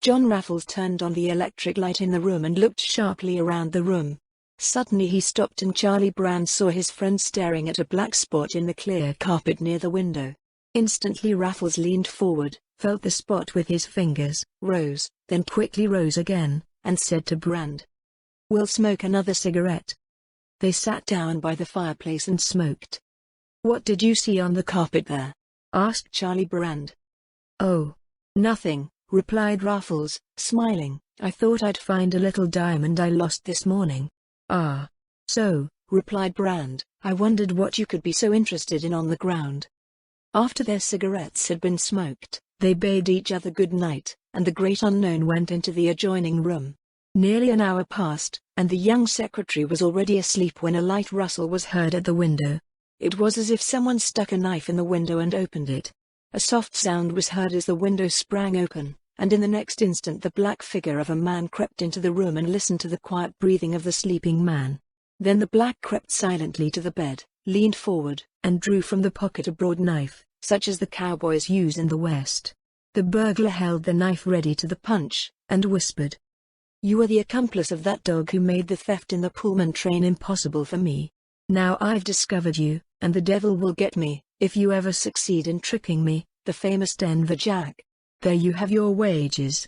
John Raffles turned on the electric light in the room and looked sharply around the room. Suddenly he stopped and Charlie Brand saw his friend staring at a black spot in the clear carpet near the window. Instantly Raffles leaned forward, felt the spot with his fingers, rose, then quickly rose again, and said to Brand, "We'll smoke another cigarette." They sat down by the fireplace and smoked. "What did you see on the carpet there?" asked Charlie Brand. "Oh, nothing," replied Raffles, smiling. "I thought I'd find a little diamond I lost this morning." "Ah, so," replied Brand, "I wondered what you could be so interested in on the ground." After their cigarettes had been smoked, they bade each other good night, and the great unknown went into the adjoining room. Nearly an hour passed, and the young secretary was already asleep when a light rustle was heard at the window. It was as if someone stuck a knife in the window and opened it. A soft sound was heard as the window sprang open, and in the next instant the black figure of a man crept into the room and listened to the quiet breathing of the sleeping man. Then the black crept silently to the bed, leaned forward, and drew from the pocket a broad knife, such as the cowboys use in the West. The burglar held the knife ready to the punch, and whispered, "You are the accomplice of that dog who made the theft in the Pullman train impossible for me. Now I've discovered you, and the devil will get me, if you ever succeed in tricking me, the famous Denver Jack. There you have your wages."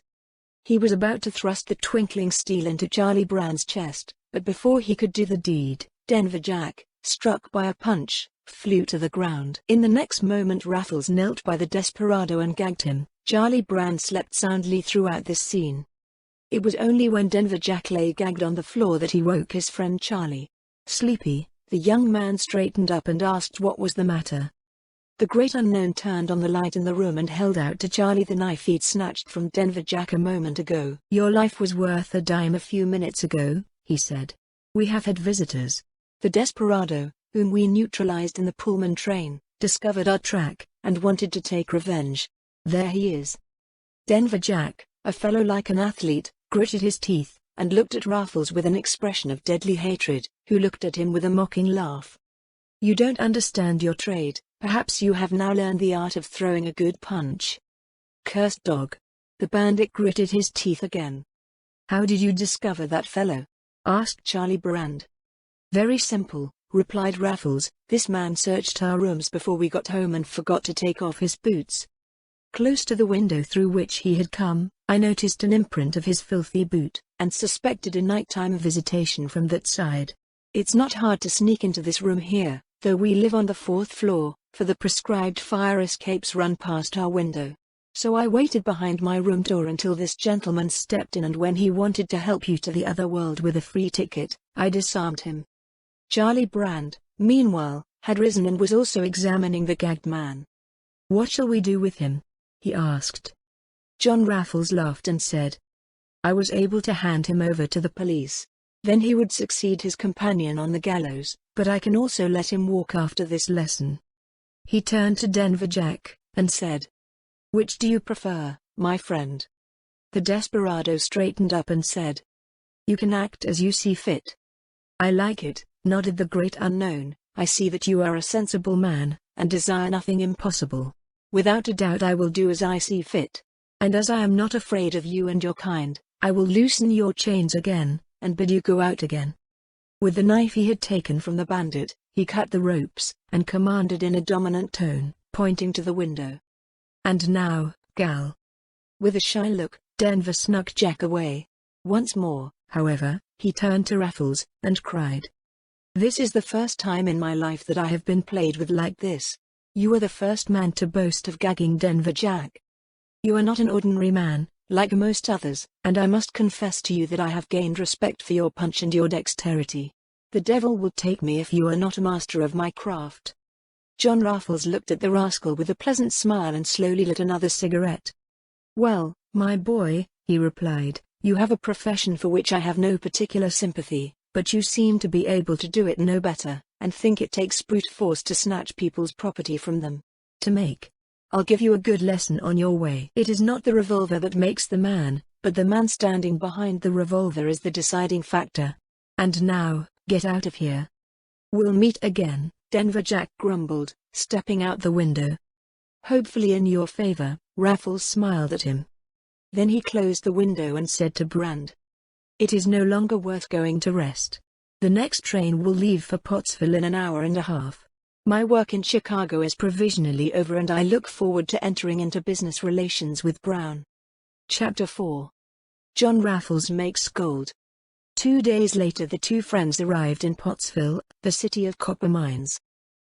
He was about to thrust the twinkling steel into Charlie Brand's chest, but before he could do the deed, Denver Jack, struck by a punch, flew to the ground. In the next moment Raffles knelt by the desperado and gagged him. Charlie Brand slept soundly throughout this scene. It was only when Denver Jack lay gagged on the floor that he woke his friend Charlie. Sleepy, the young man straightened up and asked what was the matter. The great unknown turned on the light in the room and held out to Charlie the knife he'd snatched from Denver Jack a moment ago. "Your life was worth a dime a few minutes ago," he said. "We have had visitors. The desperado, whom we neutralized in the Pullman train, discovered our track, and wanted to take revenge. There he is." Denver Jack, a fellow like an athlete, gritted his teeth, and looked at Raffles with an expression of deadly hatred, who looked at him with a mocking laugh. "You don't understand your trade. Perhaps you have now learned the art of throwing a good punch." "Cursed dog." The bandit gritted his teeth again. "How did you discover that fellow?" asked Charlie Brand. "Very simple," replied Raffles. "This man searched our rooms before we got home and forgot to take off his boots. Close to the window through which he had come, I noticed an imprint of his filthy boot, and suspected a nighttime visitation from that side. It's not hard to sneak into this room here, though we live on the 4th floor, for the prescribed fire escapes run past our window. So I waited behind my room door until this gentleman stepped in, and when he wanted to help you to the other world with a free ticket, I disarmed him." Charlie Brand, meanwhile, had risen and was also examining the gagged man. "What shall we do with him?" he asked. John Raffles laughed and said, "I was able to hand him over to the police. Then he would succeed his companion on the gallows, but I can also let him walk after this lesson." He turned to Denver Jack, and said, "Which do you prefer, my friend?" The desperado straightened up and said, "You can act as you see fit." "I like it," nodded the great unknown. "I see that you are a sensible man, and desire nothing impossible. Without a doubt I will do as I see fit. And as I am not afraid of you and your kind, I will loosen your chains again, and bid you go out again." With the knife he had taken from the bandit, he cut the ropes, and commanded in a dominant tone, pointing to the window, "And now, gal." With a shy look, Denver snuck Jack away. Once more, however, he turned to Raffles, and cried, "This is the first time in my life that I have been played with like this. You are the first man to boast of gagging Denver Jack. You are not an ordinary man, like most others, and I must confess to you that I have gained respect for your punch and your dexterity. The devil will take me if you are not a master of my craft." John Raffles looked at the rascal with a pleasant smile and slowly lit another cigarette. "Well, my boy," he replied, "you have a profession for which I have no particular sympathy, but you seem to be able to do it no better, and think it takes brute force to snatch people's property from them. I'll give you a good lesson on your way. It is not the revolver that makes the man, but the man standing behind the revolver is the deciding factor. And now, get out of here." "We'll meet again," Denver Jack grumbled, stepping out the window. "Hopefully in your favor," Raffles smiled at him. Then he closed the window and said to Brand, "It is no longer worth going to rest. The next train will leave for Pottsville in an hour and a half. My work in Chicago is provisionally over and I look forward to entering into business relations with Brown." Chapter 4. John Raffles Makes Gold. 2 days later the two friends arrived in Pottsville, the city of copper mines.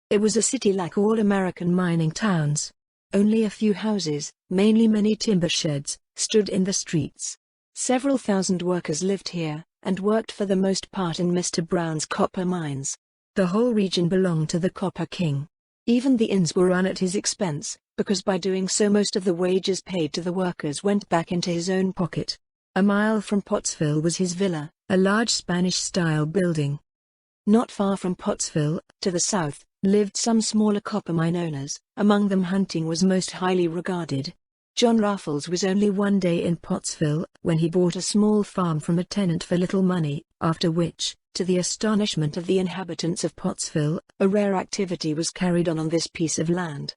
It was a city like all American mining towns. Only a few houses, mainly many timber sheds, stood in the streets. Several thousand workers lived here, and worked for the most part in Mr. Brown's copper mines. The whole region belonged to the Copper King. Even the inns were run at his expense, because by doing so most of the wages paid to the workers went back into his own pocket. A mile from Pottsville was his villa, a large Spanish-style building. Not far from Pottsville, to the south, lived some smaller copper mine owners. Among them hunting was most highly regarded. John Raffles was only one day in Pottsville, when he bought a small farm from a tenant for little money, after which, to the astonishment of the inhabitants of Pottsville, a rare activity was carried on this piece of land.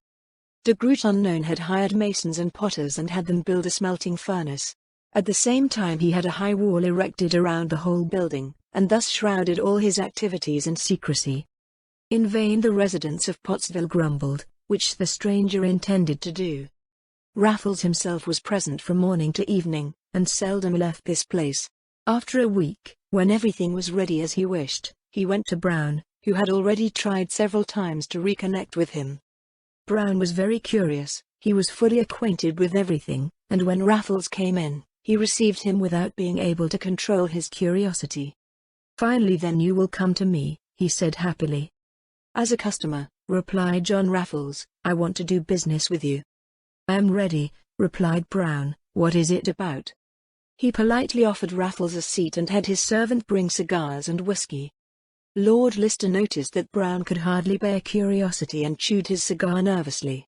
De Groot Unknown had hired masons and potters and had them build a smelting furnace. At the same time he had a high wall erected around the whole building, and thus shrouded all his activities in secrecy. In vain the residents of Pottsville grumbled, which the stranger intended to do. Raffles himself was present from morning to evening, and seldom left this place. After a week, when everything was ready as he wished, he went to Brown, who had already tried several times to reconnect with him. Brown was very curious. He was fully acquainted with everything, and when Raffles came in, he received him without being able to control his curiosity. "Finally then you will come to me," he said happily. "As a customer," replied John Raffles, "I want to do business with you." "I am ready," replied Brown. "What is it about?" He politely offered Raffles a seat and had his servant bring cigars and whiskey. Lord Lister noticed that Brown could hardly bear curiosity and chewed his cigar nervously.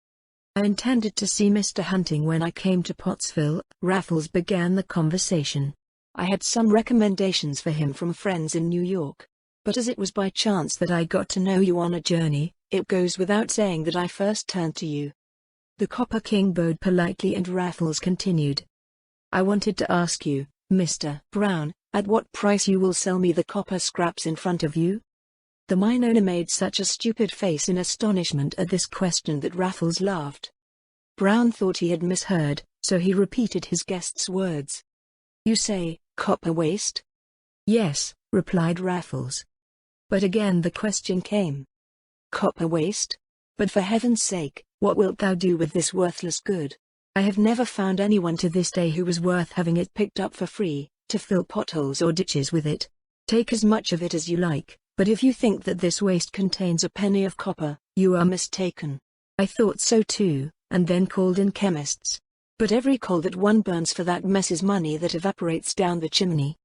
"I intended to see Mr. Hunting when I came to Pottsville," Raffles began the conversation. "I had some recommendations for him from friends in New York. But as it was by chance that I got to know you on a journey, it goes without saying that I first turned to you." The Copper King bowed politely and Raffles continued. "I wanted to ask you, Mr. Brown, at what price you will sell me the copper scraps in front of you?" The mine owner made such a stupid face in astonishment at this question that Raffles laughed. Brown thought he had misheard, so he repeated his guest's words. "You say, copper waste?" "Yes," replied Raffles. But again the question came. "Copper waste? But for heaven's sake, what wilt thou do with this worthless good? I have never found anyone to this day who was worth having it picked up for free, to fill potholes or ditches with it. Take as much of it as you like, but if you think that this waste contains a penny of copper, you are mistaken. I thought so too, and then called in chemists. But every coal that one burns for that mess is money that evaporates down the chimney."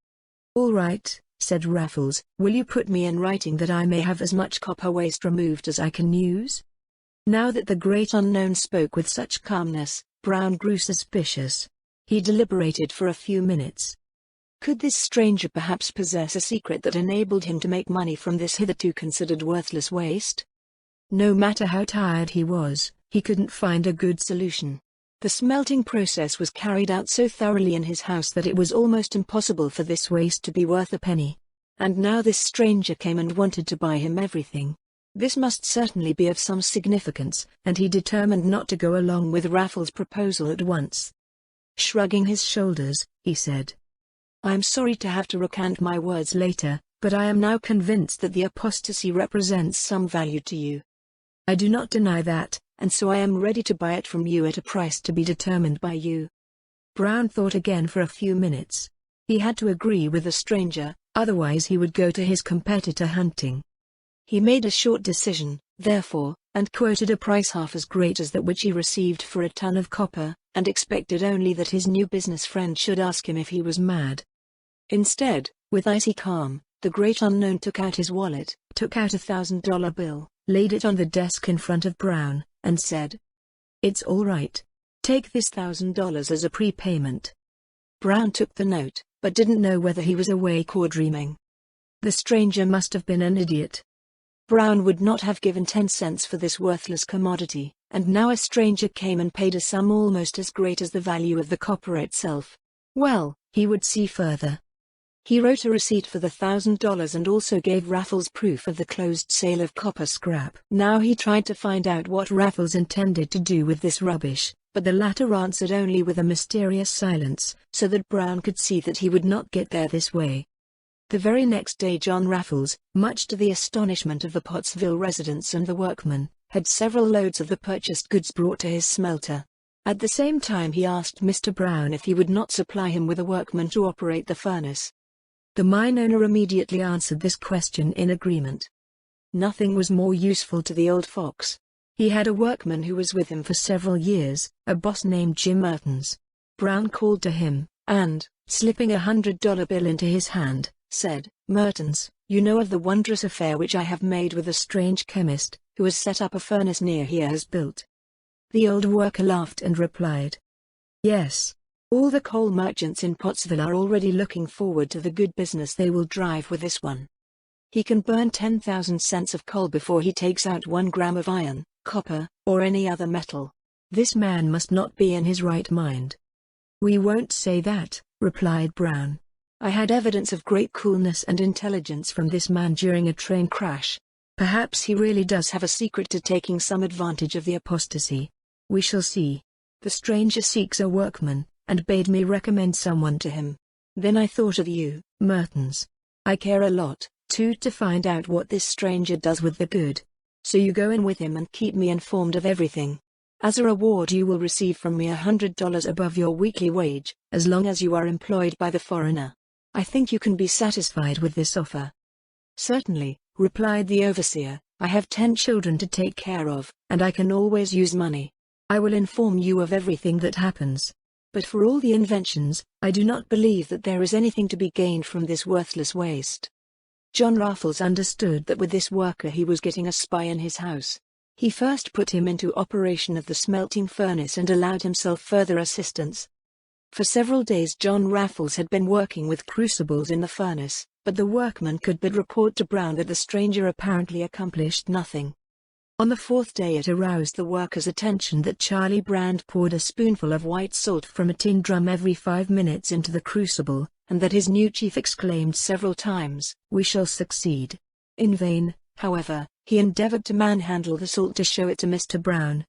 "All right," said Raffles, "will you put me in writing that I may have as much copper waste removed as I can use?" Now that the great unknown spoke with such calmness, Brown grew suspicious. He deliberated for a few minutes. Could this stranger perhaps possess a secret that enabled him to make money from this hitherto considered worthless waste? No matter how tired he was, he couldn't find a good solution. The smelting process was carried out so thoroughly in his house that it was almost impossible for this waste to be worth a penny. And now this stranger came and wanted to buy him everything. This must certainly be of some significance, and he determined not to go along with Raffles' proposal at once. Shrugging his shoulders, he said, "I am sorry to have to recant my words later, but I am now convinced that the apostasy represents some value to you. I do not deny that, and so I am ready to buy it from you at a price to be determined by you." Brown thought again for a few minutes. He had to agree with the stranger, otherwise he would go to his competitor Hunting. He made a short decision, therefore, and quoted a price half as great as that which he received for a ton of copper, and expected only that his new business friend should ask him if he was mad. Instead, with icy calm, the great unknown took out his wallet, took out $1,000 bill, laid it on the desk in front of Brown, and said, "It's all right. Take this $1,000 as a prepayment." Brown took the note, but didn't know whether he was awake or dreaming. The stranger must have been an idiot. Brown would not have given 10 cents for this worthless commodity, and now a stranger came and paid a sum almost as great as the value of the copper itself. Well, he would see further. He wrote a receipt for the $1,000 and also gave Raffles proof of the closed sale of copper scrap. Now he tried to find out what Raffles intended to do with this rubbish, but the latter answered only with a mysterious silence, so that Brown could see that he would not get there this way. The very next day John Raffles, much to the astonishment of the Pottsville residents and the workmen, had several loads of the purchased goods brought to his smelter. At the same time he asked Mr. Brown if he would not supply him with a workman to operate the furnace. The mine owner immediately answered this question in agreement. Nothing was more useful to the old fox. He had a workman who was with him for several years, a boss named Jim Mertens. Brown called to him, and, slipping a $100 bill into his hand, said, "Mertens, you know of the wondrous affair which I have made with a strange chemist, who has set up a furnace near here has built." The old worker laughed and replied, "Yes. All the coal merchants in Pottsville are already looking forward to the good business they will drive with this one. He can burn 10,000 cents of coal before he takes out 1 gram of iron, copper, or any other metal. This man must not be in his right mind." "We won't say that," replied Brown. "I had evidence of great coolness and intelligence from this man during a train crash. Perhaps he really does have a secret to taking some advantage of the apostasy. We shall see. The stranger seeks a workman, and bade me recommend someone to him. Then I thought of you, Mertens. I care a lot, 2. To find out what this stranger does with the good. So you go in with him and keep me informed of everything. As a reward you will receive from me $100 above your weekly wage, as long as you are employed by the foreigner. I think you can be satisfied with this offer. Certainly, replied the overseer. I have 10 children to take care of, and I can always use money. I will inform you of everything that happens. But for all the inventions, I do not believe that there is anything to be gained from this worthless waste. John Raffles understood that with this worker he was getting a spy in his house. He first put him into operation of the smelting furnace and allowed himself further assistance. For several days John Raffles had been working with crucibles in the furnace, but the workman could but report to Brown that the stranger apparently accomplished nothing. On the 4th day it aroused the workers' attention that Charlie Brand poured a spoonful of white salt from a tin drum every 5 minutes into the crucible, and that his new chief exclaimed several times, "We shall succeed." In vain, however, he endeavored to manhandle the salt to show it to Mr. Brown.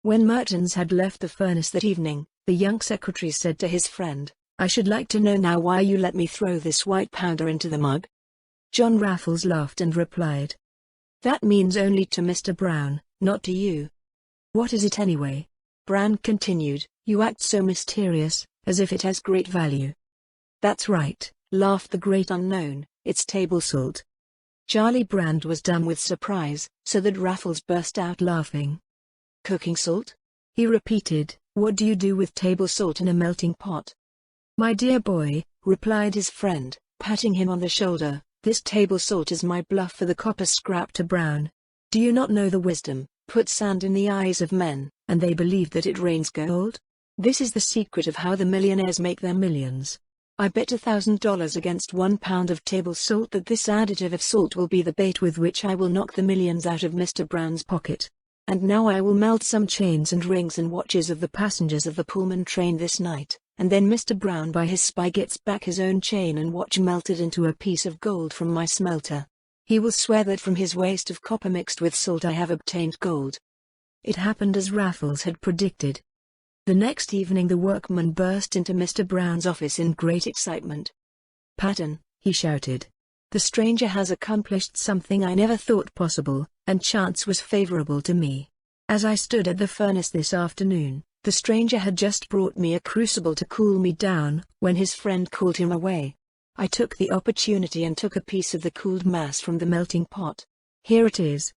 When Mertens had left the furnace that evening, the young secretary said to his friend, "I should like to know now why you let me throw this white powder into the mug." John Raffles laughed and replied, "That means only to Mr. Brown, not to you." "What is it anyway?" Brown continued, "You act so mysterious, as if it has great value." "That's right," laughed the great unknown, "it's table salt." Charlie Brand was dumb with surprise, so that Raffles burst out laughing. "Cooking salt?" he repeated. "What do you do with table salt in a melting pot?" "My dear boy," replied his friend, patting him on the shoulder, "this table salt is my bluff for the copper scrap to Brown. Do you not know the wisdom, put sand in the eyes of men, and they believe that it rains gold? This is the secret of how the millionaires make their millions. I bet $1,000 against 1 pound of table salt that this additive of salt will be the bait with which I will knock the millions out of Mr. Brown's pocket. And now I will melt some chains and rings and watches of the passengers of the Pullman train this night, and then Mr. Brown by his spy gets back his own chain and watch melted into a piece of gold from my smelter. He will swear that from his waste of copper mixed with salt I have obtained gold." It happened as Raffles had predicted. The next evening the workman burst into Mr. Brown's office in great excitement. "Patton," he shouted, "the stranger has accomplished something I never thought possible, and chance was favorable to me. As I stood at the furnace this afternoon, the stranger had just brought me a crucible to cool me down, when his friend called him away. I took the opportunity and took a piece of the cooled mass from the melting pot. Here it is."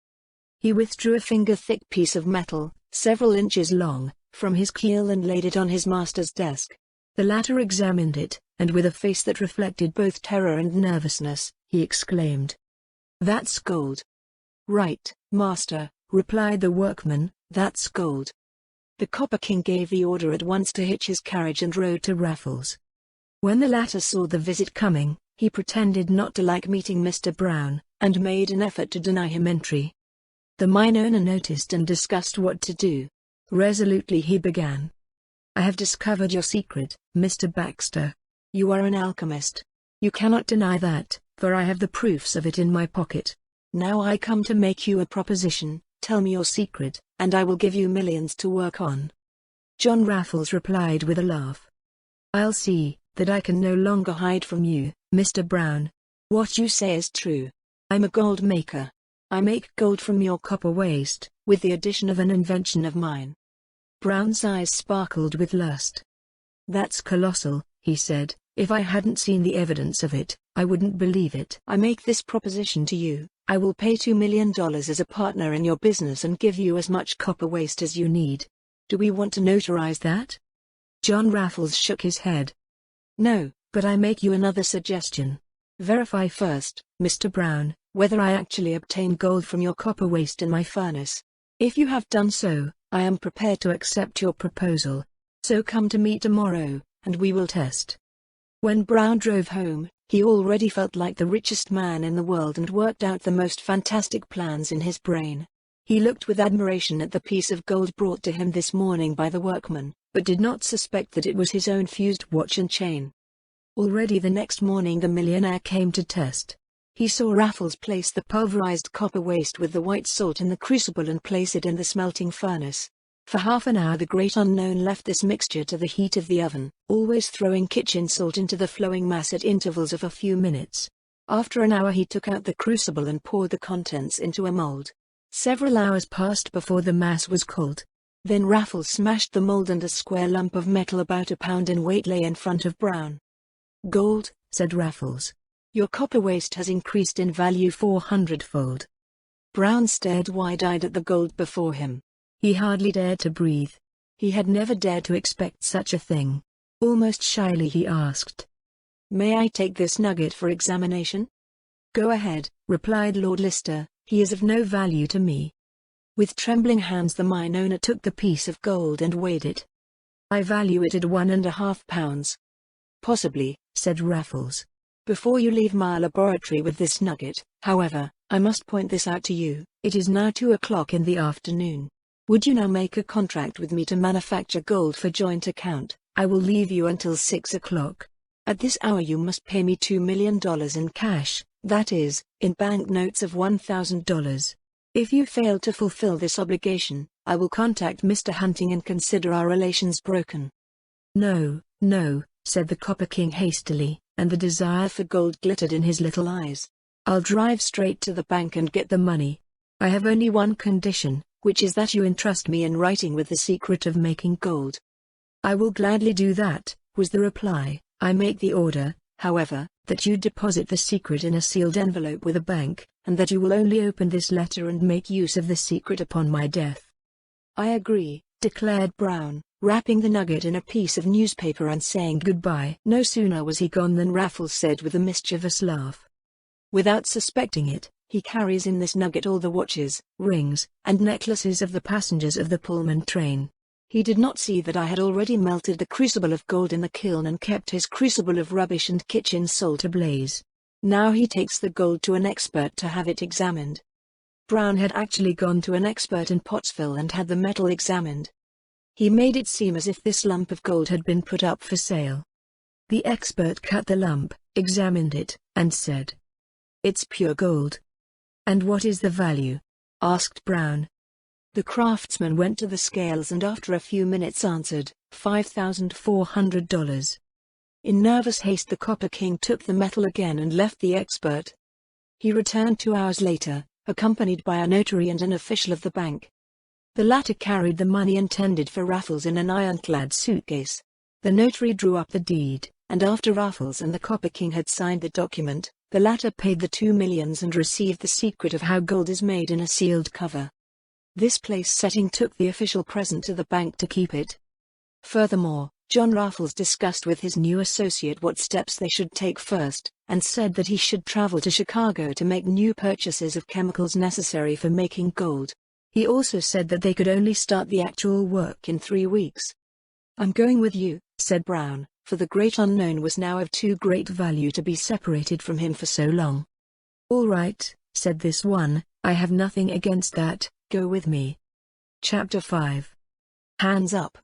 He withdrew a finger-thick piece of metal, several inches long, from his keel and laid it on his master's desk. The latter examined it, and with a face that reflected both terror and nervousness, he exclaimed, "That's gold." "Right, master," replied the workman, "that's gold." The Copper King gave the order at once to hitch his carriage and rode to Raffles. When the latter saw the visit coming, he pretended not to like meeting Mr. Brown, and made an effort to deny him entry. The mine owner noticed and discussed what to do. Resolutely he began. "I have discovered your secret, Mr. Baxter. You are an alchemist. You cannot deny that, for I have the proofs of it in my pocket. Now I come to make you a proposition. Tell me your secret, and I will give you millions to work on." John Raffles replied with a laugh, "I'll see that I can no longer hide from you, Mr. Brown. What you say is true. I'm a gold maker. I make gold from your copper waste, with the addition of an invention of mine." Brown's eyes sparkled with lust. "That's colossal," he said. "If I hadn't seen the evidence of it, I wouldn't believe it. I make this proposition to you. I will pay $2 million as a partner in your business and give you as much copper waste as you need. Do we want to notarize that?" John Raffles shook his head. "No, but I make you another suggestion. Verify first, Mr. Brown, whether I actually obtain gold from your copper waste in my furnace. If you have done so, I am prepared to accept your proposal. So come to me tomorrow, and we will test." When Brown drove home, he already felt like the richest man in the world and worked out the most fantastic plans in his brain. He looked with admiration at the piece of gold brought to him this morning by the workman, but did not suspect that it was his own fused watch and chain. Already the next morning the millionaire came to test. He saw Raffles place the pulverized copper waste with the white salt in the crucible and place it in the smelting furnace. For half an hour the great unknown left this mixture to the heat of the oven, always throwing kitchen salt into the flowing mass at intervals of a few minutes. After an hour he took out the crucible and poured the contents into a mold. Several hours passed before the mass was cooled. Then Raffles smashed the mold and a square lump of metal about a pound in weight lay in front of Brown. "Gold," said Raffles. "Your copper waste has increased in value 400-fold." Brown stared wide-eyed at the gold before him. He hardly dared to breathe. He had never dared to expect such a thing. Almost shyly he asked, "May I take this nugget for examination?" "Go ahead," replied Lord Lister, "he is of no value to me." With trembling hands the mine owner took the piece of gold and weighed it. "I value it at 1.5 pounds. "Possibly," said Raffles. "Before you leave my laboratory with this nugget, however, I must point this out to you. It is now 2 o'clock in the afternoon. Would you now make a contract with me to manufacture gold for joint account? I will leave you until 6 o'clock. At this hour you must pay me $2 million in cash, that is, in banknotes of $1,000. If you fail to fulfill this obligation, I will contact Mr. Hunting and consider our relations broken." "No, no," said the Copper King hastily, and the desire for gold glittered in his little eyes. "I'll drive straight to the bank and get the money. I have only one condition, which is that you entrust me in writing with the secret of making gold." "I will gladly do that," was the reply. "I make the order, however, that you deposit the secret in a sealed envelope with a bank, and that you will only open this letter and make use of the secret upon my death." "I agree," declared Brown, wrapping the nugget in a piece of newspaper and saying goodbye. No sooner was he gone than Raffles said with a mischievous laugh, "Without suspecting it, he carries in this nugget all the watches, rings, and necklaces of the passengers of the Pullman train. He did not see that I had already melted the crucible of gold in the kiln and kept his crucible of rubbish and kitchen salt ablaze. Now he takes the gold to an expert to have it examined." Brown had actually gone to an expert in Pottsville and had the metal examined. He made it seem as if this lump of gold had been put up for sale. The expert cut the lump, examined it, and said, "It's pure gold." "And what is the value?" asked Brown. The craftsman went to the scales and after a few minutes answered, $5,400. In nervous haste the Copper King took the metal again and left the expert. He returned 2 hours later, accompanied by a notary and an official of the bank. The latter carried the money intended for Raffles in an ironclad suitcase. The notary drew up the deed, and after Raffles and the Copper King had signed the document, the latter paid the $2 million and received the secret of how gold is made in a sealed cover. This place setting took the official present to the bank to keep it. Furthermore, John Raffles discussed with his new associate what steps they should take first, and said that he should travel to Chicago to make new purchases of chemicals necessary for making gold. He also said that they could only start the actual work in 3 weeks. "I'm going with you," said Brown, for the great unknown was now of too great value to be separated from him for so long. "All right," said this one, "I have nothing against that, go with me." Chapter 5. Hands Up.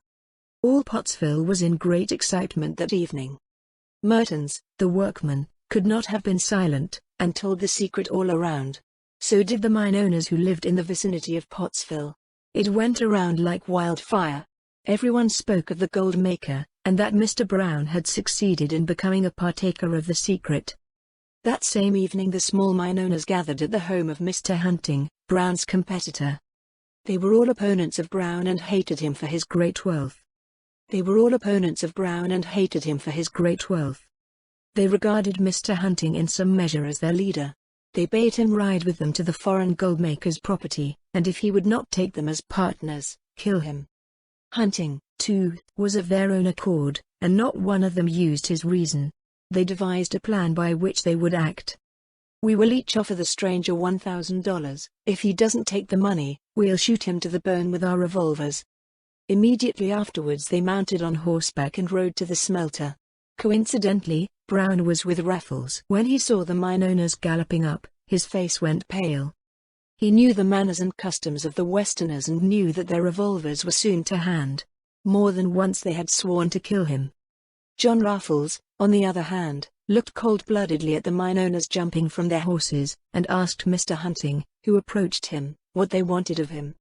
All Pottsville was in great excitement that evening. Mertens, the workman, could not have been silent, and told the secret all around. So did the mine owners who lived in the vicinity of Pottsville. It went around like wildfire. Everyone spoke of the Goldmaker, and that Mr. Brown had succeeded in becoming a partaker of the secret. That same evening the small mine owners gathered at the home of Mr. Hunting, Brown's competitor. They were all opponents of Brown and hated him for his great wealth. They regarded Mr. Hunting in some measure as their leader. They bade him ride with them to the foreign goldmaker's property, and if he would not take them as partners, kill him. Hunting, too, was of their own accord, and not one of them used his reason. They devised a plan by which they would act. "We will each offer the stranger $1,000. If he doesn't take the money, we'll shoot him to the bone with our revolvers." Immediately afterwards they mounted on horseback and rode to the smelter. Coincidentally, Brown was with Raffles. When he saw the mine owners galloping up, his face went pale. He knew the manners and customs of the Westerners and knew that their revolvers were soon to hand. More than once they had sworn to kill him. John Raffles, on the other hand, looked cold-bloodedly at the mine owners jumping from their horses, and asked Mr. Hunting, who approached him, what they wanted of him.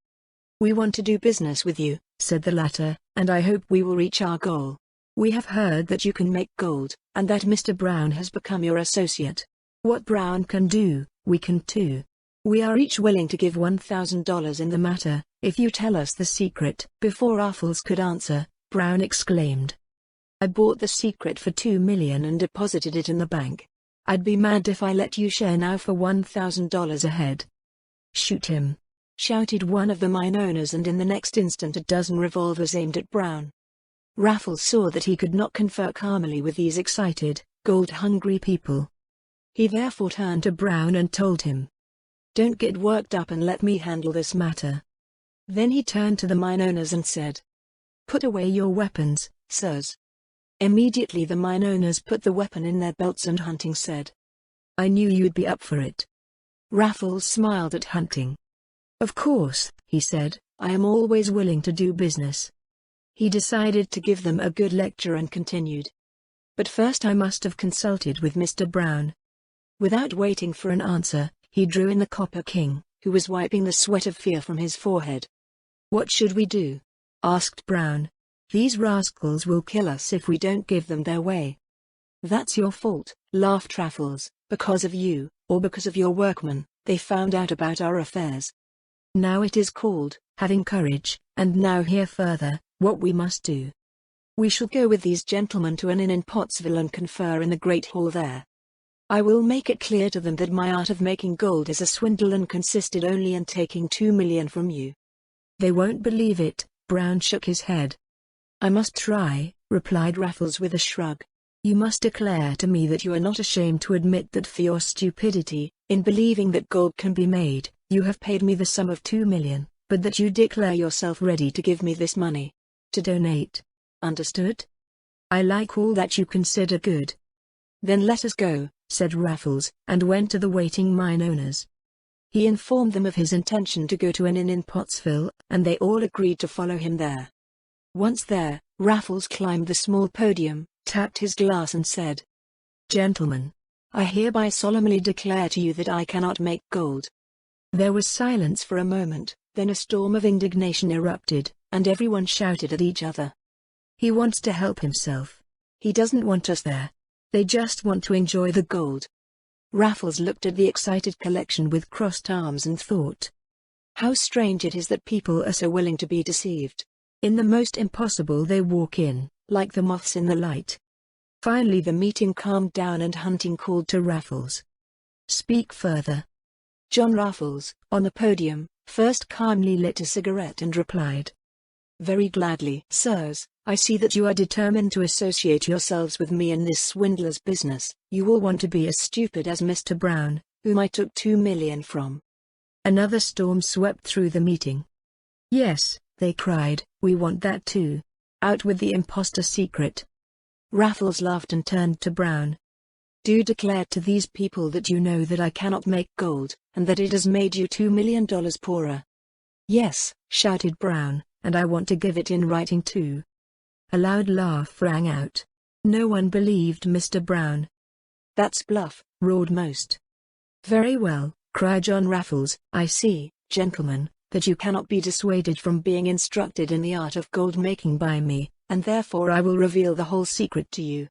"We want to do business with you," said the latter, "and I hope we will reach our goal. We have heard that you can make gold, and that Mr. Brown has become your associate. What Brown can do, we can too. We are each willing to give $1,000 in the matter, if you tell us the secret." Before Raffles could answer, Brown exclaimed, "I bought the secret for $2 million and deposited it in the bank. I'd be mad if I let you share now for $1,000 a head." "Shoot him!" shouted one of the mine owners, and in the next instant a dozen revolvers aimed at Brown. Raffles saw that he could not confer calmly with these excited, gold-hungry people. He therefore turned to Brown and told him, "Don't get worked up and let me handle this matter." Then he turned to the mine owners and said, "Put away your weapons, sirs." Immediately the mine owners put the weapon in their belts, and Hunting said, "I knew you'd be up for it." Raffles smiled at Hunting. "Of course," he said, "I am always willing to do business." He decided to give them a good lecture and continued, "But first I must have consulted with Mr. Brown." Without waiting for an answer, he drew in the Copper King, who was wiping the sweat of fear from his forehead. "What should we do?" asked Brown. "These rascals will kill us if we don't give them their way." "That's your fault," laughed Raffles. "Because of you, or because of your workmen, they found out about our affairs. Now it is called having courage, and now hear further what we must do. We shall go with these gentlemen to an inn in Pottsville and confer in the great hall there. I will make it clear to them that my art of making gold is a swindle and consisted only in taking $2 million from you." "They won't believe it." Brown shook his head. "I must try," replied Raffles with a shrug. "You must declare to me that you are not ashamed to admit that for your stupidity, in believing that gold can be made, you have paid me the sum of $2 million, but that you declare yourself ready to give me this money. To donate. Understood? I like all that you consider good." "Then let us go," said Raffles, and went to the waiting mine owners. He informed them of his intention to go to an inn in Pottsville, and they all agreed to follow him there. Once there, Raffles climbed the small podium, tapped his glass and said, "Gentlemen, I hereby solemnly declare to you that I cannot make gold." There was silence for a moment, then a storm of indignation erupted, and everyone shouted at each other. "He wants to help himself. He doesn't want us there. They just want to enjoy the gold." Raffles looked at the excited collection with crossed arms and thought, "How strange it is that people are so willing to be deceived. In the most impossible they walk in, like the moths in the light." Finally the meeting calmed down and Hunting called to Raffles. "Speak further." John Raffles, on the podium, first calmly lit a cigarette and replied, "Very gladly, sirs. I see that you are determined to associate yourselves with me in this swindler's business. You will want to be as stupid as Mr. Brown, whom I took $2 million from." Another storm swept through the meeting. "Yes," they cried, "we want that too. Out with the imposter secret." Raffles laughed and turned to Brown. "Do declare to these people that you know that I cannot make gold, and that it has made you $2 million poorer." "Yes," shouted Brown, "and I want to give it in writing too." A loud laugh rang out. No one believed Mr. Brown. "That's bluff," roared most. "Very well," cried John Raffles, "I see, gentlemen, that you cannot be dissuaded from being instructed in the art of gold making by me, and therefore I will reveal the whole secret to you."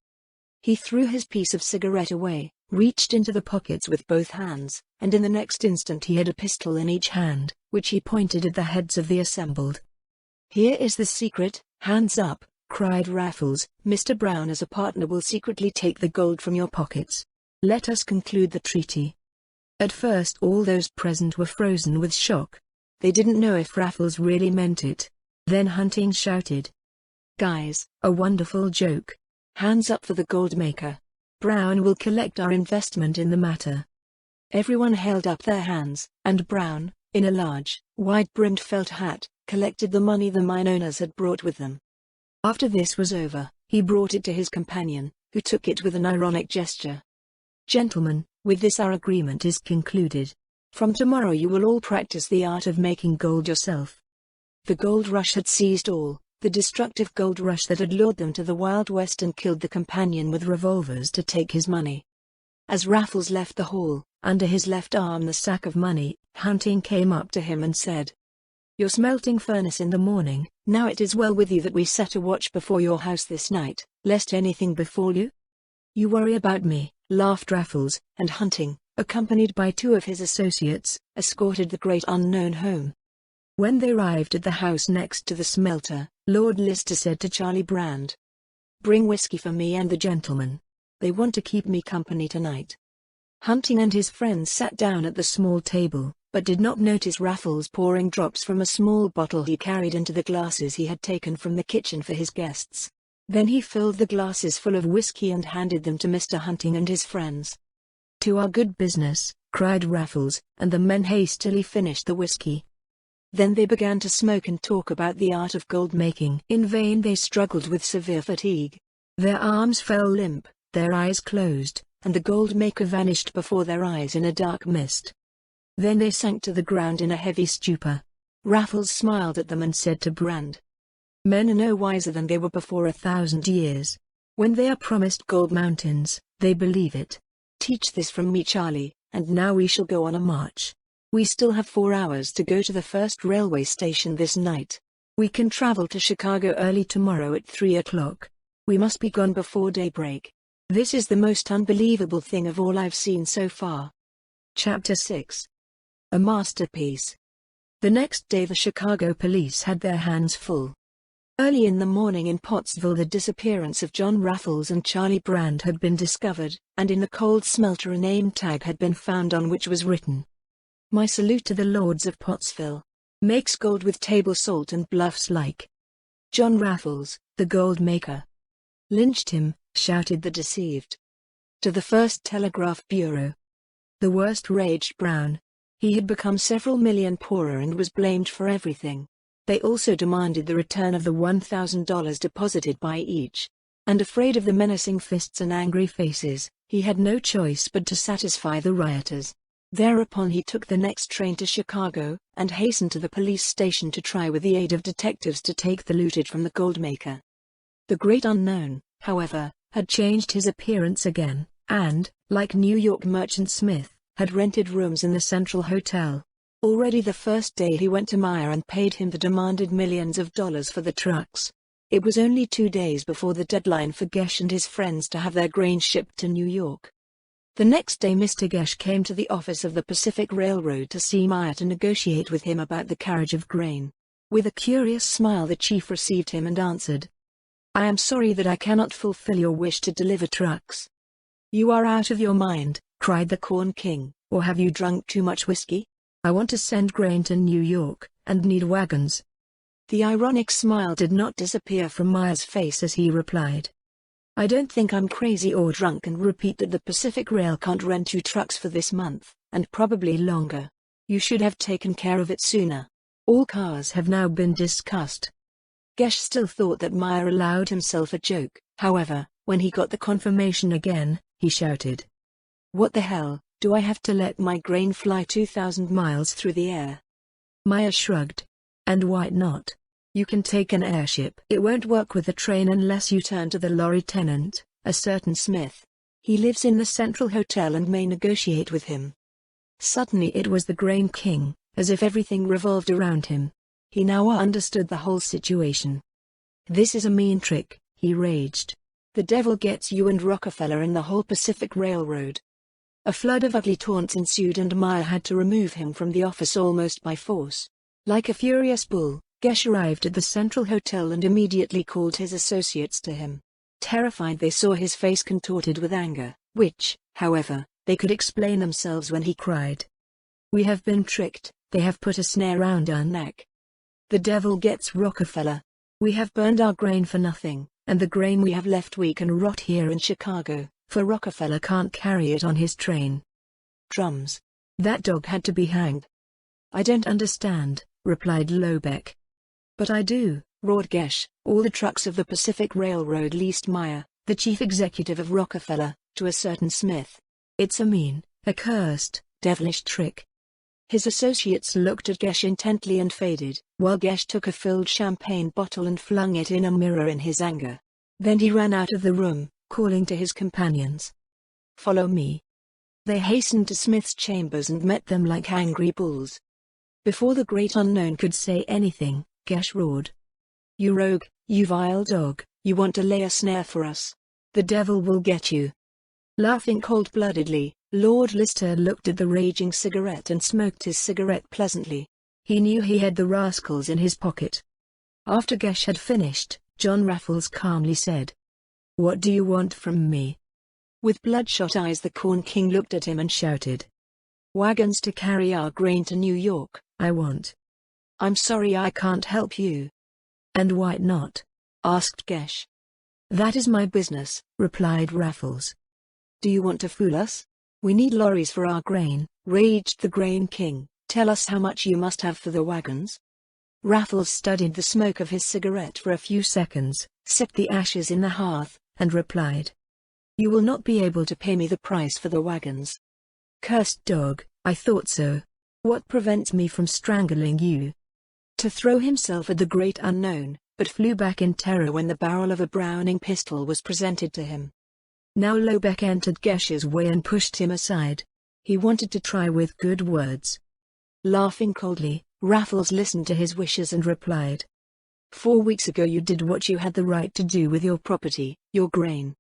He threw his piece of cigarette away, reached into the pockets with both hands, and in the next instant he had a pistol in each hand, which he pointed at the heads of the assembled. "Here is the secret, hands up," cried Raffles. "Mr. Brown as a partner will secretly take the gold from your pockets. Let us conclude the treaty." At first all those present were frozen with shock. They didn't know if Raffles really meant it. Then Hunting shouted, "Guys, a wonderful joke. Hands up for the Goldmaker. Brown will collect our investment in the matter." Everyone held up their hands, and Brown, in a large, wide-brimmed felt hat, collected the money the mine owners had brought with them. After this was over, he brought it to his companion, who took it with an ironic gesture. "Gentlemen, with this our agreement is concluded. From tomorrow you will all practice the art of making gold yourself." The gold rush had seized all, the destructive gold rush that had lured them to the Wild West and killed the companion with revolvers to take his money. As Raffles left the hall, under his left arm the sack of money, Hunting came up to him and said, "Your smelting furnace in the morning, now it is well with you that we set a watch before your house this night, lest anything befall you? You worry about me, laughed Raffles, and hunting, accompanied by two of his associates, escorted the great unknown home. When they arrived at the house next to the smelter, Lord Lister said to Charlie Brand, "Bring whiskey for me and the gentlemen. They want to keep me company tonight." Hunting and his friends sat down at the small table, but did not notice Raffles pouring drops from a small bottle he carried into the glasses he had taken from the kitchen for his guests. Then he filled the glasses full of whiskey and handed them to Mr. Hunting and his friends. "To our good business," cried Raffles, and the men hastily finished the whiskey. Then they began to smoke and talk about the art of gold making. In vain they struggled with severe fatigue. Their arms fell limp, their eyes closed, and the Goldmaker vanished before their eyes in a dark mist. Then they sank to the ground in a heavy stupor. Raffles smiled at them and said to Brand, "Men are no wiser than they were before 1,000 years. When they are promised gold mountains, they believe it. Teach this from me, Charlie, and now we shall go on a march. We still have 4 hours to go to the first railway station this night. We can travel to Chicago early tomorrow at 3 o'clock. We must be gone before daybreak. This is the most unbelievable thing of all I've seen so far." Chapter 6. A masterpiece. The next day the Chicago police had their hands full. Early in the morning in Pottsville the disappearance of John Raffles and Charlie Brand had been discovered, and in the cold smelter a name tag had been found on which was written, "My salute to the lords of Pottsville. Makes gold with table salt and bluffs like John Raffles, the gold maker." "Lynched him," shouted the deceived. To the First Telegraph Bureau. The worst raged Brown. He had become several million poorer and was blamed for everything. They also demanded the return of the $1,000 deposited by each. And afraid of the menacing fists and angry faces, he had no choice but to satisfy the rioters. Thereupon he took the next train to Chicago, and hastened to the police station to try with the aid of detectives to take the looted from the Goldmaker. The great unknown, however, had changed his appearance again, and, like New York merchant Smith, had rented rooms in the Central Hotel. Already the first day he went to Meyer and paid him the demanded millions of dollars for the trucks. It was only 2 days before the deadline for Gesh and his friends to have their grain shipped to New York. The next day Mr. Gesh came to the office of the Pacific Railroad to see Meyer to negotiate with him about the carriage of grain. With a curious smile the chief received him and answered, "I am sorry that I cannot fulfill your wish to deliver trucks." "You are out of your mind," cried the Corn King, "or have you drunk too much whiskey? I want to send grain to New York, and need wagons." The ironic smile did not disappear from Meyer's face as he replied, "I don't think I'm crazy or drunk, and repeat that the Pacific Rail can't rent you trucks for this month, and probably longer. You should have taken care of it sooner. All cars have now been discussed." Gesh still thought that Meyer allowed himself a joke. However, when he got the confirmation again, he shouted, "What the hell, do I have to let my grain fly 2,000 miles through the air?" Meyer shrugged. "And why not? You can take an airship." "It won't work with the train unless you turn to the lorry tenant, a certain Smith. He lives in the Central Hotel and may negotiate with him." Suddenly it was the Grain King, as if everything revolved around him. He now understood the whole situation. "This is a mean trick," he raged. "The devil gets you and Rockefeller and the whole Pacific Railroad." A flood of ugly taunts ensued and Meyer had to remove him from the office almost by force. Like a furious bull, Gesh arrived at the Central Hotel and immediately called his associates to him. Terrified they saw his face contorted with anger, which, however, they could explain themselves when he cried, "We have been tricked, they have put a snare round our neck. The devil gets Rockefeller. We have burned our grain for nothing, and the grain we have left we can rot here in Chicago, for Rockefeller can't carry it on his train. Drums. That dog had to be hanged." "I don't understand," replied Lobeck. "But I do," roared Gesh. "All the trucks of the Pacific Railroad leased Meyer, the chief executive of Rockefeller, to a certain Smith. It's a mean, accursed, devilish trick." His associates looked at Gesh intently and faded, while Gesh took a filled champagne bottle and flung it in a mirror in his anger. Then he ran out of the room, calling to his companions, "Follow me." They hastened to Smith's chambers and met them like angry bulls. Before the great unknown could say anything, Gesh roared, "You rogue, you vile dog, you want to lay a snare for us. The devil will get you." Laughing cold-bloodedly, Lord Lister looked at the raging cigarette and smoked his cigarette pleasantly. He knew he had the rascals in his pocket. After Gesh had finished, John Raffles calmly said, "What do you want from me?" With bloodshot eyes the Corn King looked at him and shouted, "Wagons to carry our grain to New York, I want." "I'm sorry I can't help you." "And why not?" asked Gesh. "That is my business," replied Raffles. "Do you want to fool us? We need lorries for our grain," raged the Grain King. "Tell us how much you must have for the wagons." Raffles studied the smoke of his cigarette for a few seconds, sipped the ashes in the hearth, and replied, "You will not be able to pay me the price for the wagons." "Cursed dog, I thought so. What prevents me from strangling you?" To throw himself at the great unknown, but flew back in terror when the barrel of a Browning pistol was presented to him. Now Lobeck entered Gesh's way and pushed him aside. He wanted to try with good words. Laughing coldly, Raffles listened to his wishes and replied, 4 weeks ago you did what you had the right to do with your property, your grain.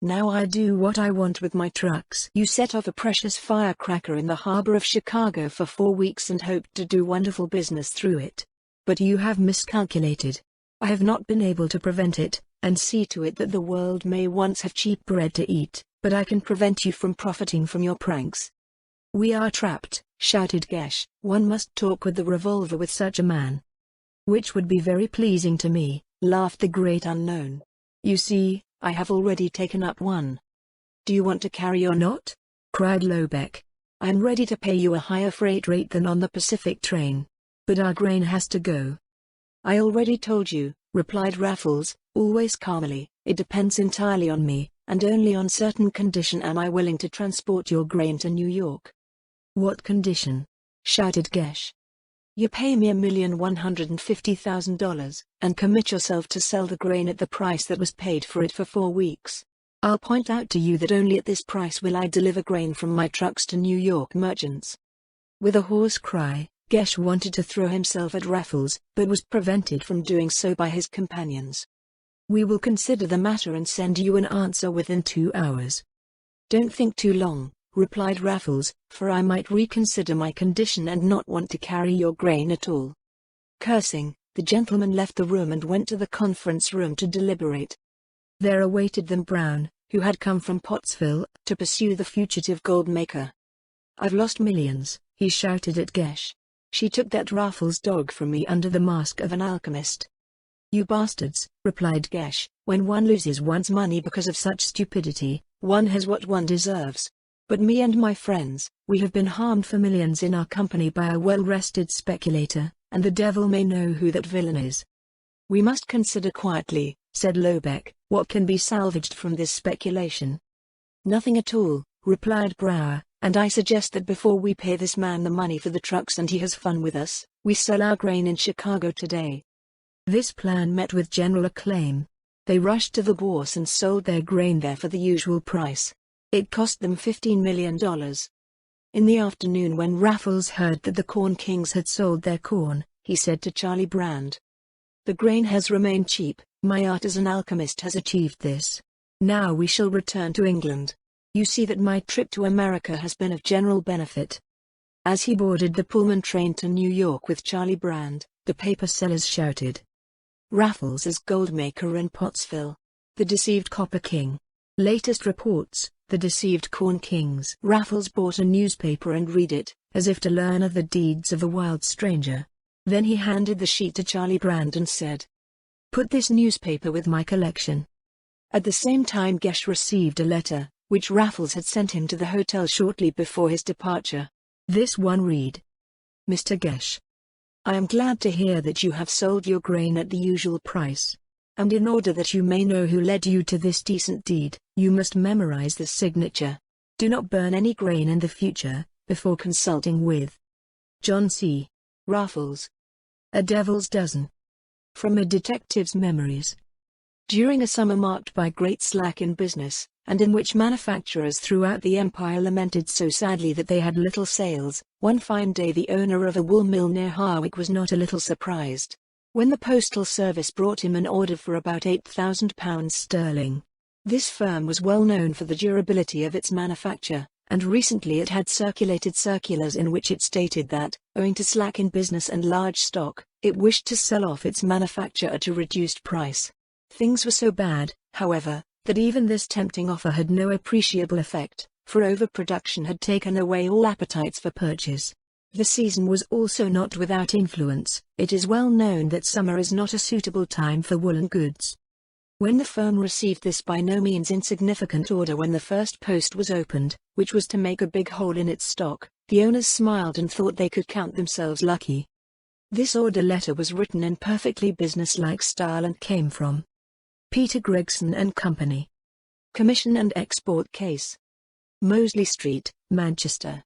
Now I do what I want with my trucks. You set off a precious firecracker in the harbor of Chicago for 4 weeks and hoped to do wonderful business through it. But you have miscalculated. I have not been able to prevent it, and see to it that the world may once have cheap bread to eat, but I can prevent you from profiting from your pranks." "We are trapped," shouted Gesh. "One must talk with the revolver with such a man." "Which would be very pleasing to me," laughed the great unknown. "You see, I have already taken up one." "Do you want to carry or not?" cried Lobeck. "I am ready to pay you a higher freight rate than on the Pacific train. But our grain has to go." "I already told you," replied Raffles, always calmly, "it depends entirely on me, and only on certain condition am I willing to transport your grain to New York." "What condition?" shouted Gesh. "You pay me $1,150,000, and commit yourself to sell the grain at the price that was paid for it for 4 weeks. I'll point out to you that only at this price will I deliver grain from my trucks to New York merchants." With a hoarse cry, Gesh wanted to throw himself at Raffles, but was prevented from doing so by his companions. "We will consider the matter and send you an answer within 2 hours." "Don't think too long," replied Raffles, "for I might reconsider my condition and not want to carry your grain at all." Cursing, the gentleman left the room and went to the conference room to deliberate. There awaited them Brown, who had come from Pottsville, to pursue the fugitive Goldmaker. "I've lost millions," he shouted at Gesh. "She took that Raffles dog from me under the mask of an alchemist." "You bastards," replied Gesh, "when one loses one's money because of such stupidity, one has what one deserves. But me and my friends, we have been harmed for millions in our company by a well-rested speculator, and the devil may know who that villain is." "We must consider quietly," said Lobeck, "what can be salvaged from this speculation." "Nothing at all," replied Brower, "and I suggest that before we pay this man the money for the trucks and he has fun with us, we sell our grain in Chicago today." This plan met with general acclaim. They rushed to the bourse and sold their grain there for the usual price. It cost them $15 million. In the afternoon, when Raffles heard that the Corn Kings had sold their corn, he said to Charlie Brand, "The grain has remained cheap. My artisan alchemist has achieved this. Now we shall return to England. You see that my trip to America has been of general benefit." As he boarded the Pullman train to New York with Charlie Brand, the paper sellers shouted, "Raffles is Goldmaker in Pottsville. The deceived Copper King. Latest reports, the deceived Corn Kings." Raffles bought a newspaper and read it, as if to learn of the deeds of a wild stranger. Then he handed the sheet to Charlie Brand and said, "Put this newspaper with my collection." At the same time Gesh received a letter, which Raffles had sent him to the hotel shortly before his departure. This one read, "Mr. Gesh, I am glad to hear that you have sold your grain at the usual price. And in order that you may know who led you to this decent deed, you must memorize the signature. Do not burn any grain in the future, before consulting with John C. Raffles. A Devil's Dozen." From a Detective's Memories. During a summer marked by great slack in business, and in which manufacturers throughout the empire lamented so sadly that they had little sales, one fine day the owner of a wool mill near Harwich was not a little surprised when the postal service brought him an order for about £8,000 sterling. This firm was well known for the durability of its manufacture, and recently it had circulated circulars in which it stated that, owing to slack in business and large stock, it wished to sell off its manufacture at a reduced price. Things were so bad, however, that even this tempting offer had no appreciable effect, for overproduction had taken away all appetites for purchase. The season was also not without influence. It is well known that summer is not a suitable time for woolen goods. When the firm received this by no means insignificant order when the first post was opened, which was to make a big hole in its stock, the owners smiled and thought they could count themselves lucky. This order letter was written in perfectly business-like style and came from Peter Gregson and Company. Commission and Export Case. Mosley Street, Manchester.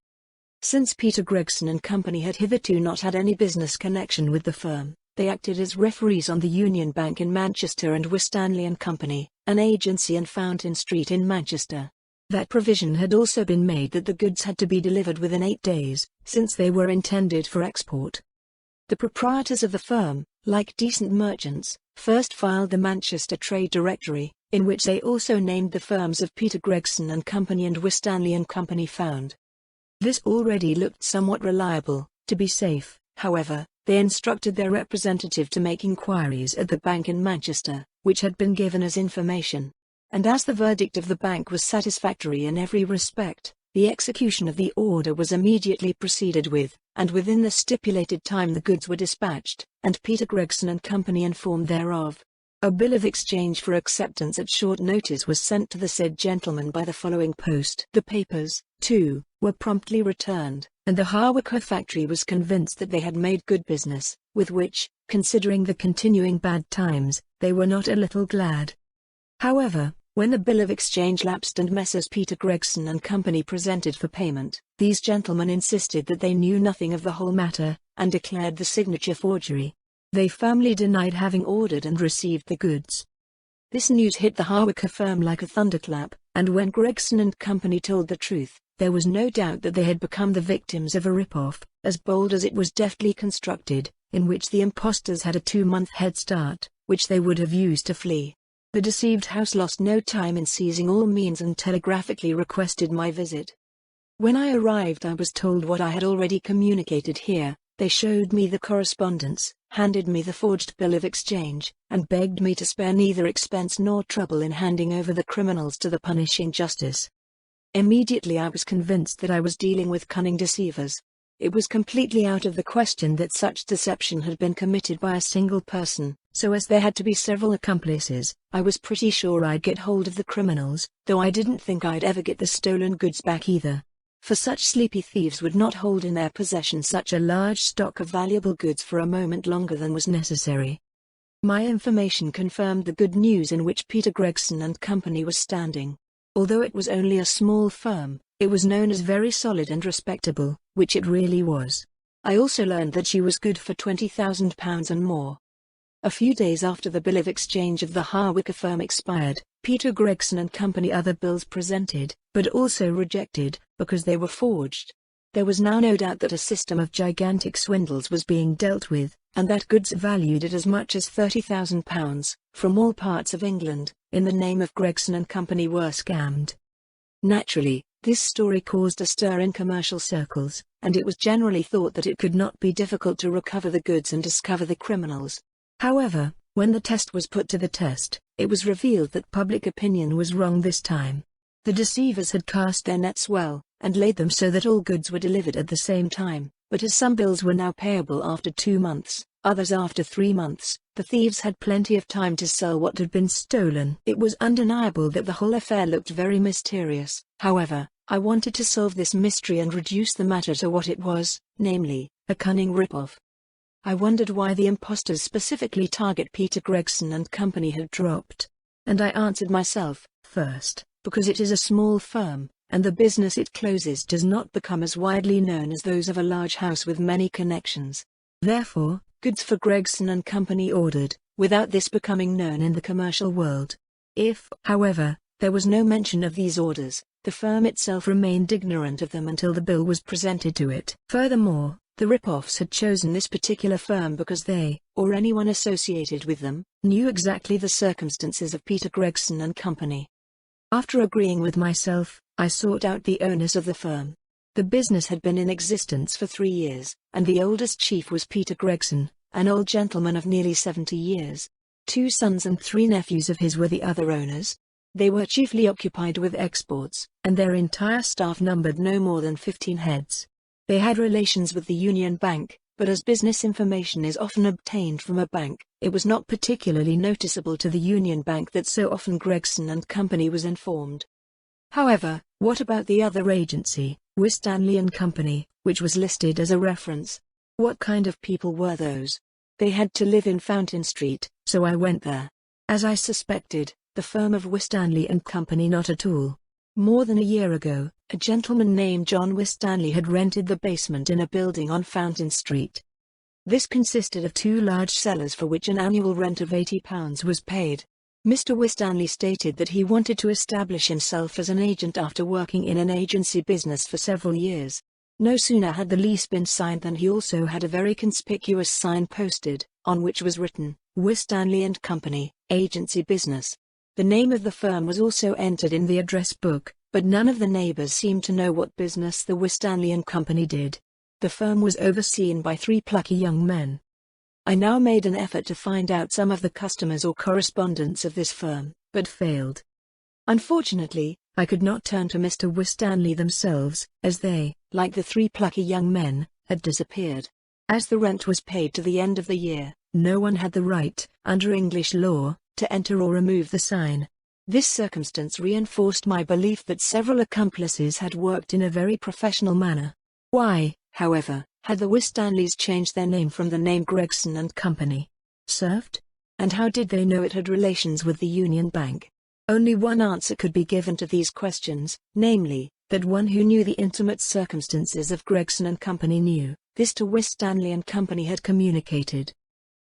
Since Peter Gregson and Company had hitherto not had any business connection with the firm, they acted as referees on the Union Bank in Manchester and Winstanley and Company, an agency in Fountain Street in Manchester. That provision had also been made that the goods had to be delivered within 8 days, since they were intended for export. The proprietors of the firm, like decent merchants, first filed the Manchester Trade Directory, in which they also named the firms of Peter Gregson and Company and Winstanley and Company found. This already looked somewhat reliable. To be safe, however, they instructed their representative to make inquiries at the bank in Manchester, which had been given as information. And as the verdict of the bank was satisfactory in every respect, the execution of the order was immediately proceeded with, and within the stipulated time the goods were dispatched, and Peter Gregson and Company informed thereof. A bill of exchange for acceptance at short notice was sent to the said gentleman by the following post. The papers, too, were promptly returned, and the Harwicker factory was convinced that they had made good business, with which, considering the continuing bad times, they were not a little glad. However, when the bill of exchange lapsed and Messrs. Peter Gregson and Company presented for payment, these gentlemen insisted that they knew nothing of the whole matter, and declared the signature forgery. They firmly denied having ordered and received the goods. This news hit the Harwicker firm like a thunderclap, and when Gregson and Company told the truth, there was no doubt that they had become the victims of a rip-off, as bold as it was deftly constructed, in which the impostors had a 2-month head start, which they would have used to flee. The deceived house lost no time in seizing all means and telegraphically requested my visit. When I arrived I was told what I had already communicated here. They showed me the correspondence, handed me the forged bill of exchange, and begged me to spare neither expense nor trouble in handing over the criminals to the punishing justice. Immediately I was convinced that I was dealing with cunning deceivers. It was completely out of the question that such deception had been committed by a single person, so as there had to be several accomplices, I was pretty sure I'd get hold of the criminals, though I didn't think I'd ever get the stolen goods back either. For such sleepy thieves would not hold in their possession such a large stock of valuable goods for a moment longer than was necessary. My information confirmed the good news in which Peter Gregson and Company was standing. Although it was only a small firm, it was known as very solid and respectable, which it really was. I also learned that she was good for £20,000 and more. A few days after the bill of exchange of the Harwicker firm expired, Peter Gregson and Company other bills presented, but also rejected, because they were forged. There was now no doubt that a system of gigantic swindles was being dealt with, and that goods valued at as much as £30,000, from all parts of England, in the name of Gregson and Company were scammed. Naturally, this story caused a stir in commercial circles, and it was generally thought that it could not be difficult to recover the goods and discover the criminals. However, when the test was put to the test, it was revealed that public opinion was wrong this time. The deceivers had cast their nets well, and laid them so that all goods were delivered at the same time, but as some bills were now payable after 2 months, others after 3 months, the thieves had plenty of time to sell what had been stolen. It was undeniable that the whole affair looked very mysterious. However, I wanted to solve this mystery and reduce the matter to what it was, namely, a cunning rip-off. I wondered why the impostors specifically target Peter Gregson and Company had dropped. And I answered myself, first, because it is a small firm, and the business it closes does not become as widely known as those of a large house with many connections. Therefore, goods for Gregson and Company ordered, without this becoming known in the commercial world. If, however, there was no mention of these orders, the firm itself remained ignorant of them until the bill was presented to it. Furthermore, the rip-offs had chosen this particular firm because they, or anyone associated with them, knew exactly the circumstances of Peter Gregson and Company. After agreeing with myself, I sought out the owners of the firm. The business had been in existence for 3 years, and the oldest chief was Peter Gregson, an old gentleman of nearly 70 years. 2 sons and 3 nephews of his were the other owners. They were chiefly occupied with exports, and their entire staff numbered no more than 15 heads. They had relations with the Union Bank, but as business information is often obtained from a bank, it was not particularly noticeable to the Union Bank that so often Gregson and Company was informed. However, what about the other agency, Winstanley and Company, which was listed as a reference? What kind of people were those? They had to live in Fountain Street, so I went there. As I suspected, the firm of Winstanley and Company not at all. More than a year ago, a gentleman named John Winstanley had rented the basement in a building on Fountain Street. This consisted of 2 large cellars for which an annual rent of £80 was paid. Mr. Winstanley stated that he wanted to establish himself as an agent after working in an agency business for several years. No sooner had the lease been signed than he also had a very conspicuous sign posted, on which was written, Winstanley and Company, Agency Business. The name of the firm was also entered in the address book, but none of the neighbors seemed to know what business the Winstanley and Company did. The firm was overseen by 3 plucky young men. I now made an effort to find out some of the customers or correspondents of this firm, but failed. Unfortunately, I could not turn to Mr. Winstanley themselves, as they, like the 3 plucky young men, had disappeared. As the rent was paid to the end of the year, no one had the right, under English law, to enter or remove the sign. This circumstance reinforced my belief that several accomplices had worked in a very professional manner. Why, however, had the Winstanleys changed their name from the name Gregson and Company? Served? And how did they know it had relations with the Union Bank? Only one answer could be given to these questions, namely, that one who knew the intimate circumstances of Gregson and Company knew. This to Winstanley and Company had communicated.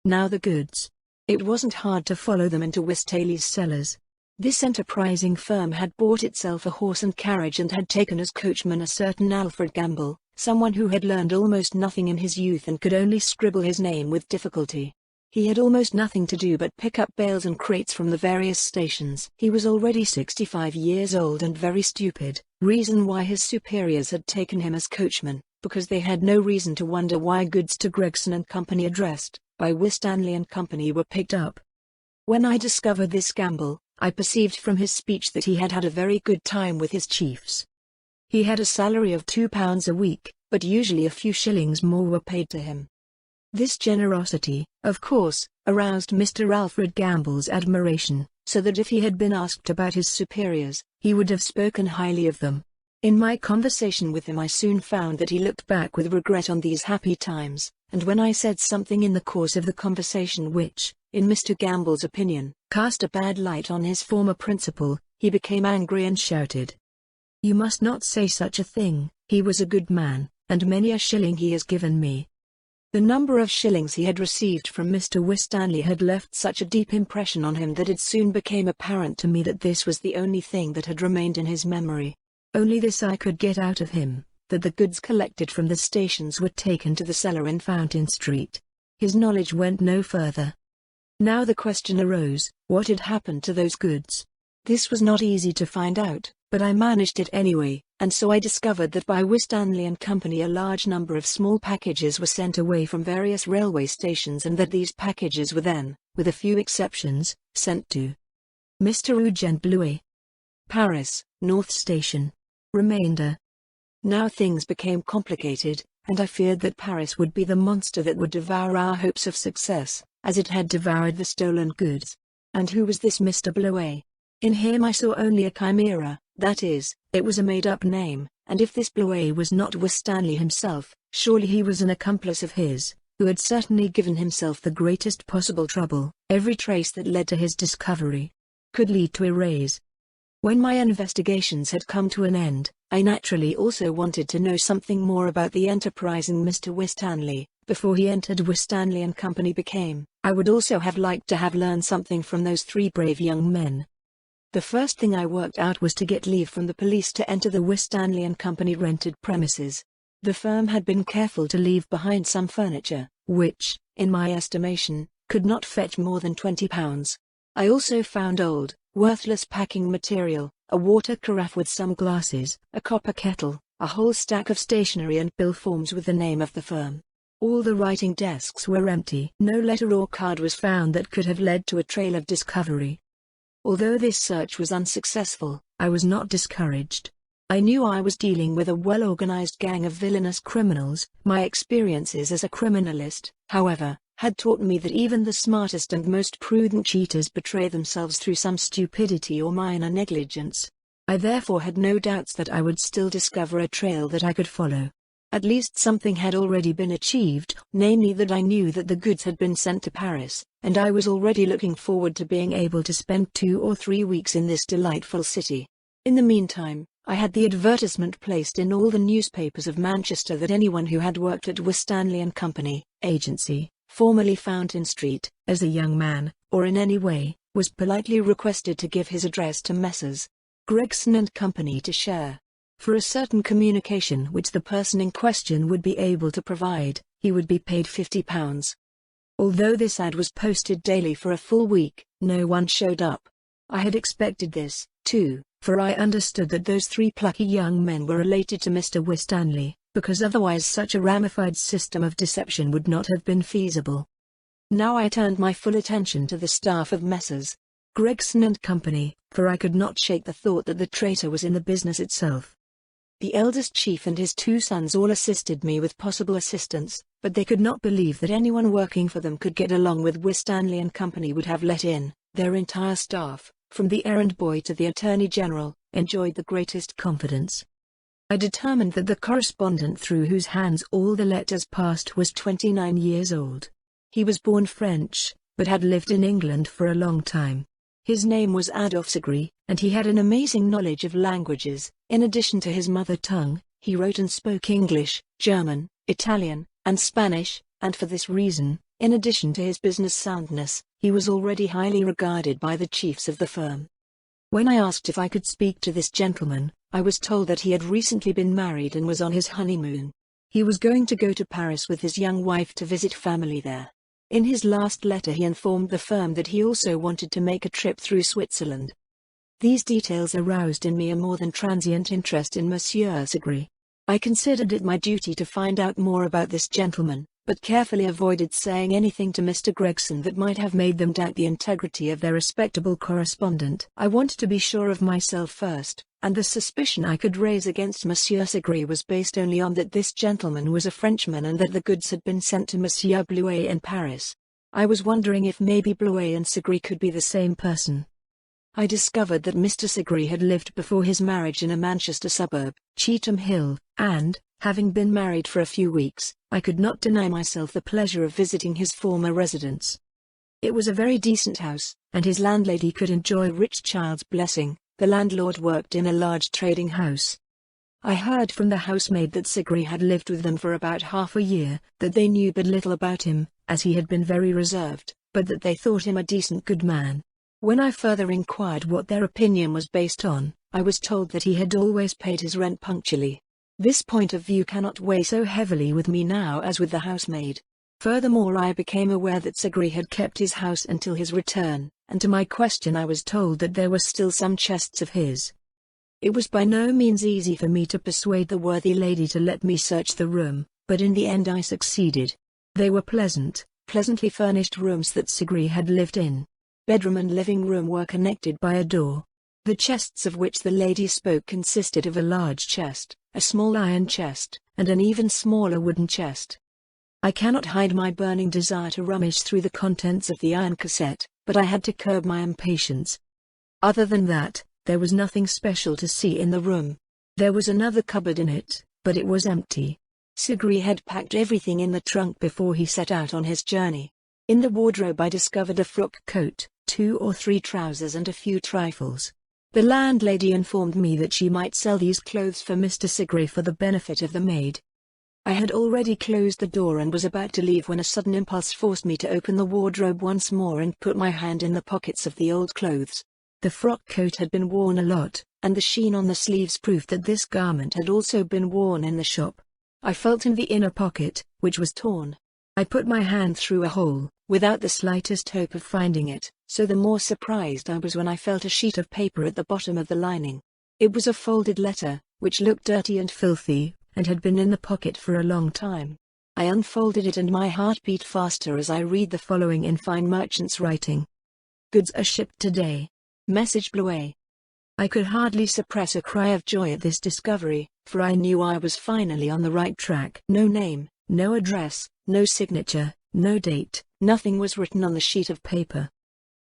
Now the goods. It wasn't hard to follow them into Winstanley's cellars. This enterprising firm had bought itself a horse and carriage and had taken as coachman a certain Alfred Gamble, someone who had learned almost nothing in his youth and could only scribble his name with difficulty. He had almost nothing to do but pick up bales and crates from the various stations. He was already 65 years old and very stupid, reason why his superiors had taken him as coachman, because they had no reason to wonder why goods to Gregson and Company addressed by Winstanley and Company were picked up. When I discovered this Gamble, I perceived from his speech that he had had a very good time with his chiefs. He had a salary of £2 a week, but usually a few shillings more were paid to him. This generosity, of course, aroused Mr. Alfred Gamble's admiration, so that if he had been asked about his superiors, he would have spoken highly of them. In my conversation with him I soon found that he looked back with regret on these happy times, and when I said something in the course of the conversation which, in Mr. Gamble's opinion, cast a bad light on his former principal, he became angry and shouted, "You must not say such a thing, he was a good man, and many a shilling he has given me." The number of shillings he had received from Mr. Winstanley had left such a deep impression on him that it soon became apparent to me that this was the only thing that had remained in his memory. Only this I could get out of him, that the goods collected from the stations were taken to the cellar in Fountain Street. His knowledge went no further. Now the question arose, what had happened to those goods? This was not easy to find out, but I managed it anyway, and so I discovered that by Winstanley and Company a large number of small packages were sent away from various railway stations and that these packages were then, with a few exceptions, sent to Mr. Eugene Blouet, Paris, North Station. Remainder. Now things became complicated, and I feared that Paris would be the monster that would devour our hopes of success, as it had devoured the stolen goods. And who was this Mr. Blouet? In him I saw only a chimera, that is, it was a made-up name, and if this Blouet was not Winstanley himself, surely he was an accomplice of his, who had certainly given himself the greatest possible trouble. Every trace that led to his discovery could lead to erase. When my investigations had come to an end, I naturally also wanted to know something more about the enterprising Mr. Winstanley. Before he entered Winstanley and Company became, I would also have liked to have learned something from those 3 brave young men. The first thing I worked out was to get leave from the police to enter the Winstanley and Company rented premises. The firm had been careful to leave behind some furniture, which, in my estimation, could not fetch more than £20. I also found old, worthless packing material, a water carafe with some glasses, a copper kettle, a whole stack of stationery and bill forms with the name of the firm. All the writing desks were empty. No letter or card was found that could have led to a trail of discovery. Although this search was unsuccessful, I was not discouraged. I knew I was dealing with a well-organized gang of villainous criminals. My experiences as a criminalist, however, had taught me that even the smartest and most prudent cheaters betray themselves through some stupidity or minor negligence. I therefore had no doubts that I would still discover a trail that I could follow. At least something had already been achieved, namely that I knew that the goods had been sent to Paris, and I was already looking forward to being able to spend 2 or 3 weeks in this delightful city. In the meantime, I had the advertisement placed in all the newspapers of Manchester that anyone who had worked at Winstanley & Company, agency, formerly Fountain Street, as a young man, or in any way, was politely requested to give his address to Messrs. Gregson & Company to share. For a certain communication which the person in question would be able to provide, he would be paid £50. Although this ad was posted daily for a full week, no one showed up. I had expected this, too, for I understood that those 3 plucky young men were related to Mr. Winstanley, because otherwise such a ramified system of deception would not have been feasible. Now I turned my full attention to the staff of Messrs. Gregson & Company, for I could not shake the thought that the traitor was in the business itself. The eldest chief and his 2 sons all assisted me with possible assistance, but they could not believe that anyone working for them could get along with Winstanley & Company would have let in. Their entire staff, from the errand boy to the Attorney General, enjoyed the greatest confidence. I determined that the correspondent through whose hands all the letters passed was 29 years old. He was born French, but had lived in England for a long time. His name was Adolphe Segre, and he had an amazing knowledge of languages. In addition to his mother tongue, he wrote and spoke English, German, Italian, and Spanish, and for this reason, in addition to his business soundness, he was already highly regarded by the chiefs of the firm. When I asked if I could speak to this gentleman, I was told that he had recently been married and was on his honeymoon. He was going to go to Paris with his young wife to visit family there. In his last letter he informed the firm that he also wanted to make a trip through Switzerland. These details aroused in me a more than transient interest in Monsieur Segre. I considered it my duty to find out more about this gentleman, but carefully avoided saying anything to Mr. Gregson that might have made them doubt the integrity of their respectable correspondent. I wanted to be sure of myself first, and the suspicion I could raise against Monsieur Segre was based only on that this gentleman was a Frenchman and that the goods had been sent to Monsieur Blouet in Paris. I was wondering if maybe Blouet and Segre could be the same person. I discovered that Mr. Segre had lived before his marriage in a Manchester suburb, Cheetham Hill, and, having been married for a few weeks, I could not deny myself the pleasure of visiting his former residence. It was a very decent house, and his landlady could enjoy rich child's blessing. The landlord worked in a large trading house. I heard from the housemaid that Segre had lived with them for about half a year, that they knew but little about him, as he had been very reserved, but that they thought him a decent good man. When I further inquired what their opinion was based on, I was told that he had always paid his rent punctually. This point of view cannot weigh so heavily with me now as with the housemaid. Furthermore, I became aware that Segre had kept his house until his return, and to my question I was told that there were still some chests of his. It was by no means easy for me to persuade the worthy lady to let me search the room, but in the end I succeeded. They were pleasantly furnished rooms that Segre had lived in. Bedroom and living room were connected by a door. The chests of which the lady spoke consisted of a large chest, a small iron chest, and an even smaller wooden chest. I cannot hide my burning desire to rummage through the contents of the iron cassette, but I had to curb my impatience. Other than that, there was nothing special to see in the room. There was another cupboard in it, but it was empty. Segre had packed everything in the trunk before he set out on his journey. In the wardrobe I discovered a frock coat, 2 or 3 trousers and a few trifles. The landlady informed me that she might sell these clothes for Mr. Segre for the benefit of the maid. I had already closed the door and was about to leave when a sudden impulse forced me to open the wardrobe once more and put my hand in the pockets of the old clothes. The frock coat had been worn a lot, and the sheen on the sleeves proved that this garment had also been worn in the shop. I felt in the inner pocket, which was torn. I put my hand through a hole, without the slightest hope of finding it, so the more surprised I was when I felt a sheet of paper at the bottom of the lining. It was a folded letter, which looked dirty and filthy, and had been in the pocket for a long time. I unfolded it and my heart beat faster as I read the following in fine merchant's writing. Goods are shipped today. Message Bluet. I could hardly suppress a cry of joy at this discovery, for I knew I was finally on the right track. No name, no address, no signature, no date, nothing was written on the sheet of paper.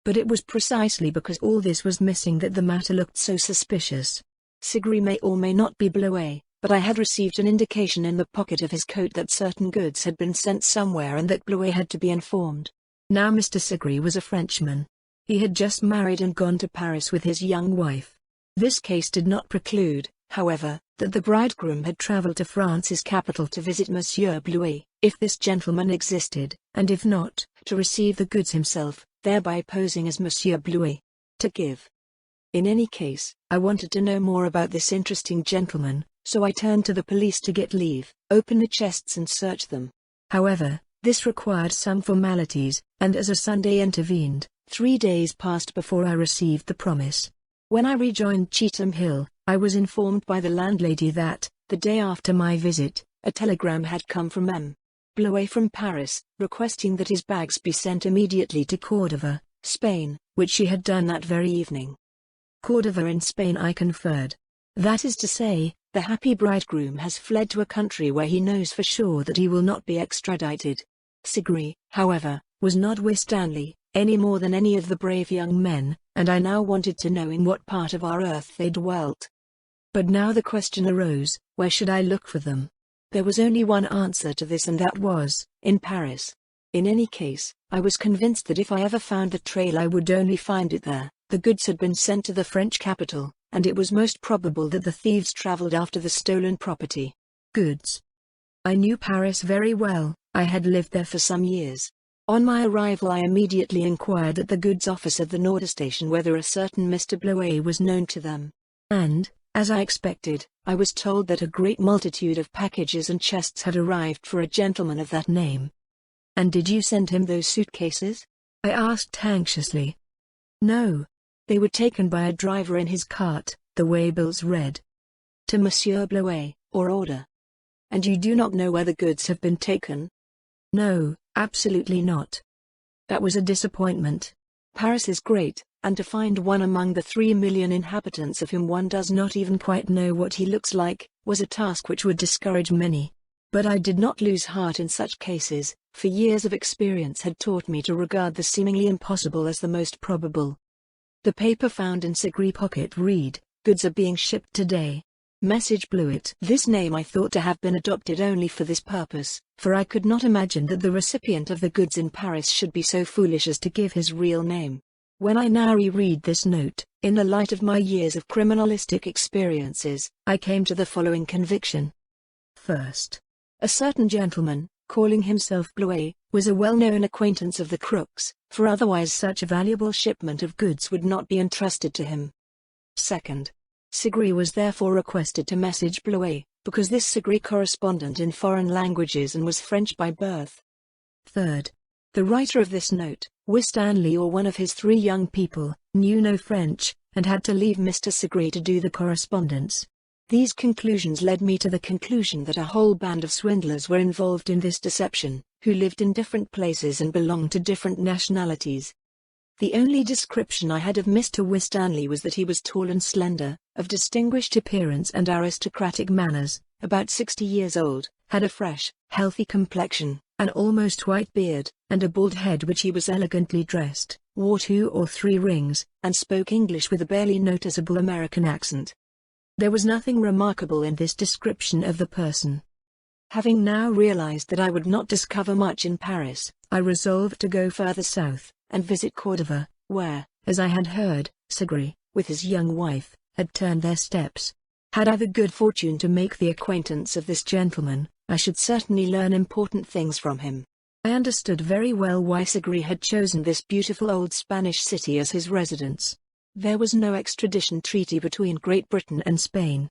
But it was precisely because all this was missing that the matter looked so suspicious. Sigri may or may not be Bluet, but I had received an indication in the pocket of his coat that certain goods had been sent somewhere and that Bluet had to be informed. Now Mr. Sigri was a Frenchman. He had just married and gone to Paris with his young wife. This case did not preclude, however, that the bridegroom had travelled to France's capital to visit Monsieur Bluet, if this gentleman existed, and if not, to receive the goods himself, thereby posing as Monsieur Bluet. To give. In any case, I wanted to know more about this interesting gentleman, so I turned to the police to get leave, open the chests and search them. However, this required some formalities, and as a Sunday intervened, 3 days passed before I received the promise. When I rejoined Cheetham Hill, I was informed by the landlady that, the day after my visit, a telegram had come from M. Bluet from Paris, requesting that his bags be sent immediately to Cordova, Spain, which she had done that very evening. Cordova in Spain, I conferred. That is to say, the happy bridegroom has fled to a country where he knows for sure that he will not be extradited. Sigri, however, was not Winstanley, any more than any of the brave young men, and I now wanted to know in what part of our earth they dwelt. But now the question arose, where should I look for them? There was only one answer to this, and that was, in Paris. In any case, I was convinced that if I ever found the trail I would only find it there. The goods had been sent to the French capital, and it was most probable that the thieves travelled after the stolen property. Goods. I knew Paris very well, I had lived there for some years. On my arrival I immediately inquired at the goods office at the Nord station whether a certain Mr. Bluet was known to them. And, as I expected, I was told that a great multitude of packages and chests had arrived for a gentleman of that name. And did you send him those suitcases? I asked anxiously. No. They were taken by a driver in his cart, the waybills read. To Monsieur Bluet, or order. And you do not know where the goods have been taken? No, absolutely not. That was a disappointment. Paris is great, and to find one among the 3 million inhabitants of whom one does not even quite know what he looks like, was a task which would discourage many. But I did not lose heart in such cases, for years of experience had taught me to regard the seemingly impossible as the most probable. The paper found in Sigri's pocket read, goods are being shipped today. Message Bluet. This name I thought to have been adopted only for this purpose, for I could not imagine that the recipient of the goods in Paris should be so foolish as to give his real name. When I now reread this note, in the light of my years of criminalistic experiences, I came to the following conviction. First, a certain gentleman, calling himself Bluet, was a well-known acquaintance of the crooks, for otherwise such a valuable shipment of goods would not be entrusted to him. Second, Sigri was therefore requested to message Bluet, because this Sigri correspondent in foreign languages and was French by birth. Third, the writer of this note, Winstanley or one of his 3 young people, knew no French, and had to leave Mr. Sigri to do the correspondence. These conclusions led me to the conclusion that a whole band of swindlers were involved in this deception, who lived in different places and belonged to different nationalities. The only description I had of Mr. Winstanley was that he was tall and slender, of distinguished appearance and aristocratic manners, about 60 years old, had a fresh, healthy complexion, an almost white beard, and a bald head which he was elegantly dressed, wore 2 or 3 rings, and spoke English with a barely noticeable American accent. There was nothing remarkable in this description of the person. Having now realized that I would not discover much in Paris, I resolved to go further south, and visit Cordova, where, as I had heard, Sigri, with his young wife, had turned their steps. Had I the good fortune to make the acquaintance of this gentleman, I should certainly learn important things from him. I understood very well why Sigri had chosen this beautiful old Spanish city as his residence. There was no extradition treaty between Great Britain and Spain.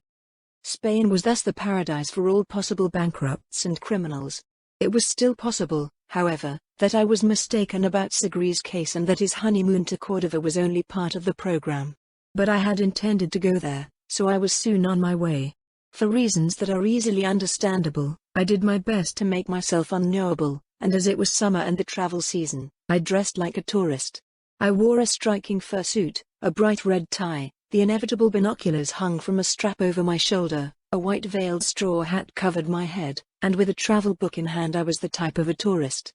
Spain was thus the paradise for all possible bankrupts and criminals. It was still possible, however, that I was mistaken about Segri's case and that his honeymoon to Cordova was only part of the program. But I had intended to go there, so I was soon on my way. For reasons that are easily understandable, I did my best to make myself unknowable, and as it was summer and the travel season, I dressed like a tourist. I wore a striking fursuit, a bright red tie, the inevitable binoculars hung from a strap over my shoulder, a white veiled straw hat covered my head, and with a travel book in hand I was the type of a tourist.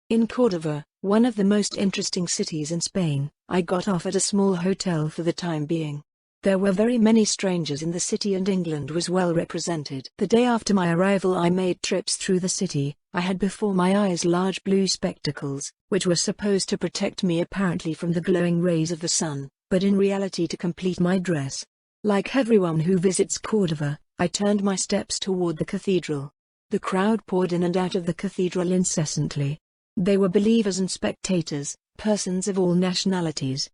In Cordova, one of the most interesting cities in Spain, I got off at a small hotel for the time being. There were very many strangers in the city and England was well represented. The day after my arrival I made trips through the city. I had before my eyes large blue spectacles, which were supposed to protect me apparently from the glowing rays of the sun, but in reality to complete my dress. Like everyone who visits Cordova, I turned my steps toward the cathedral. The crowd poured in and out of the cathedral incessantly. They were believers and spectators, persons of all nationalities.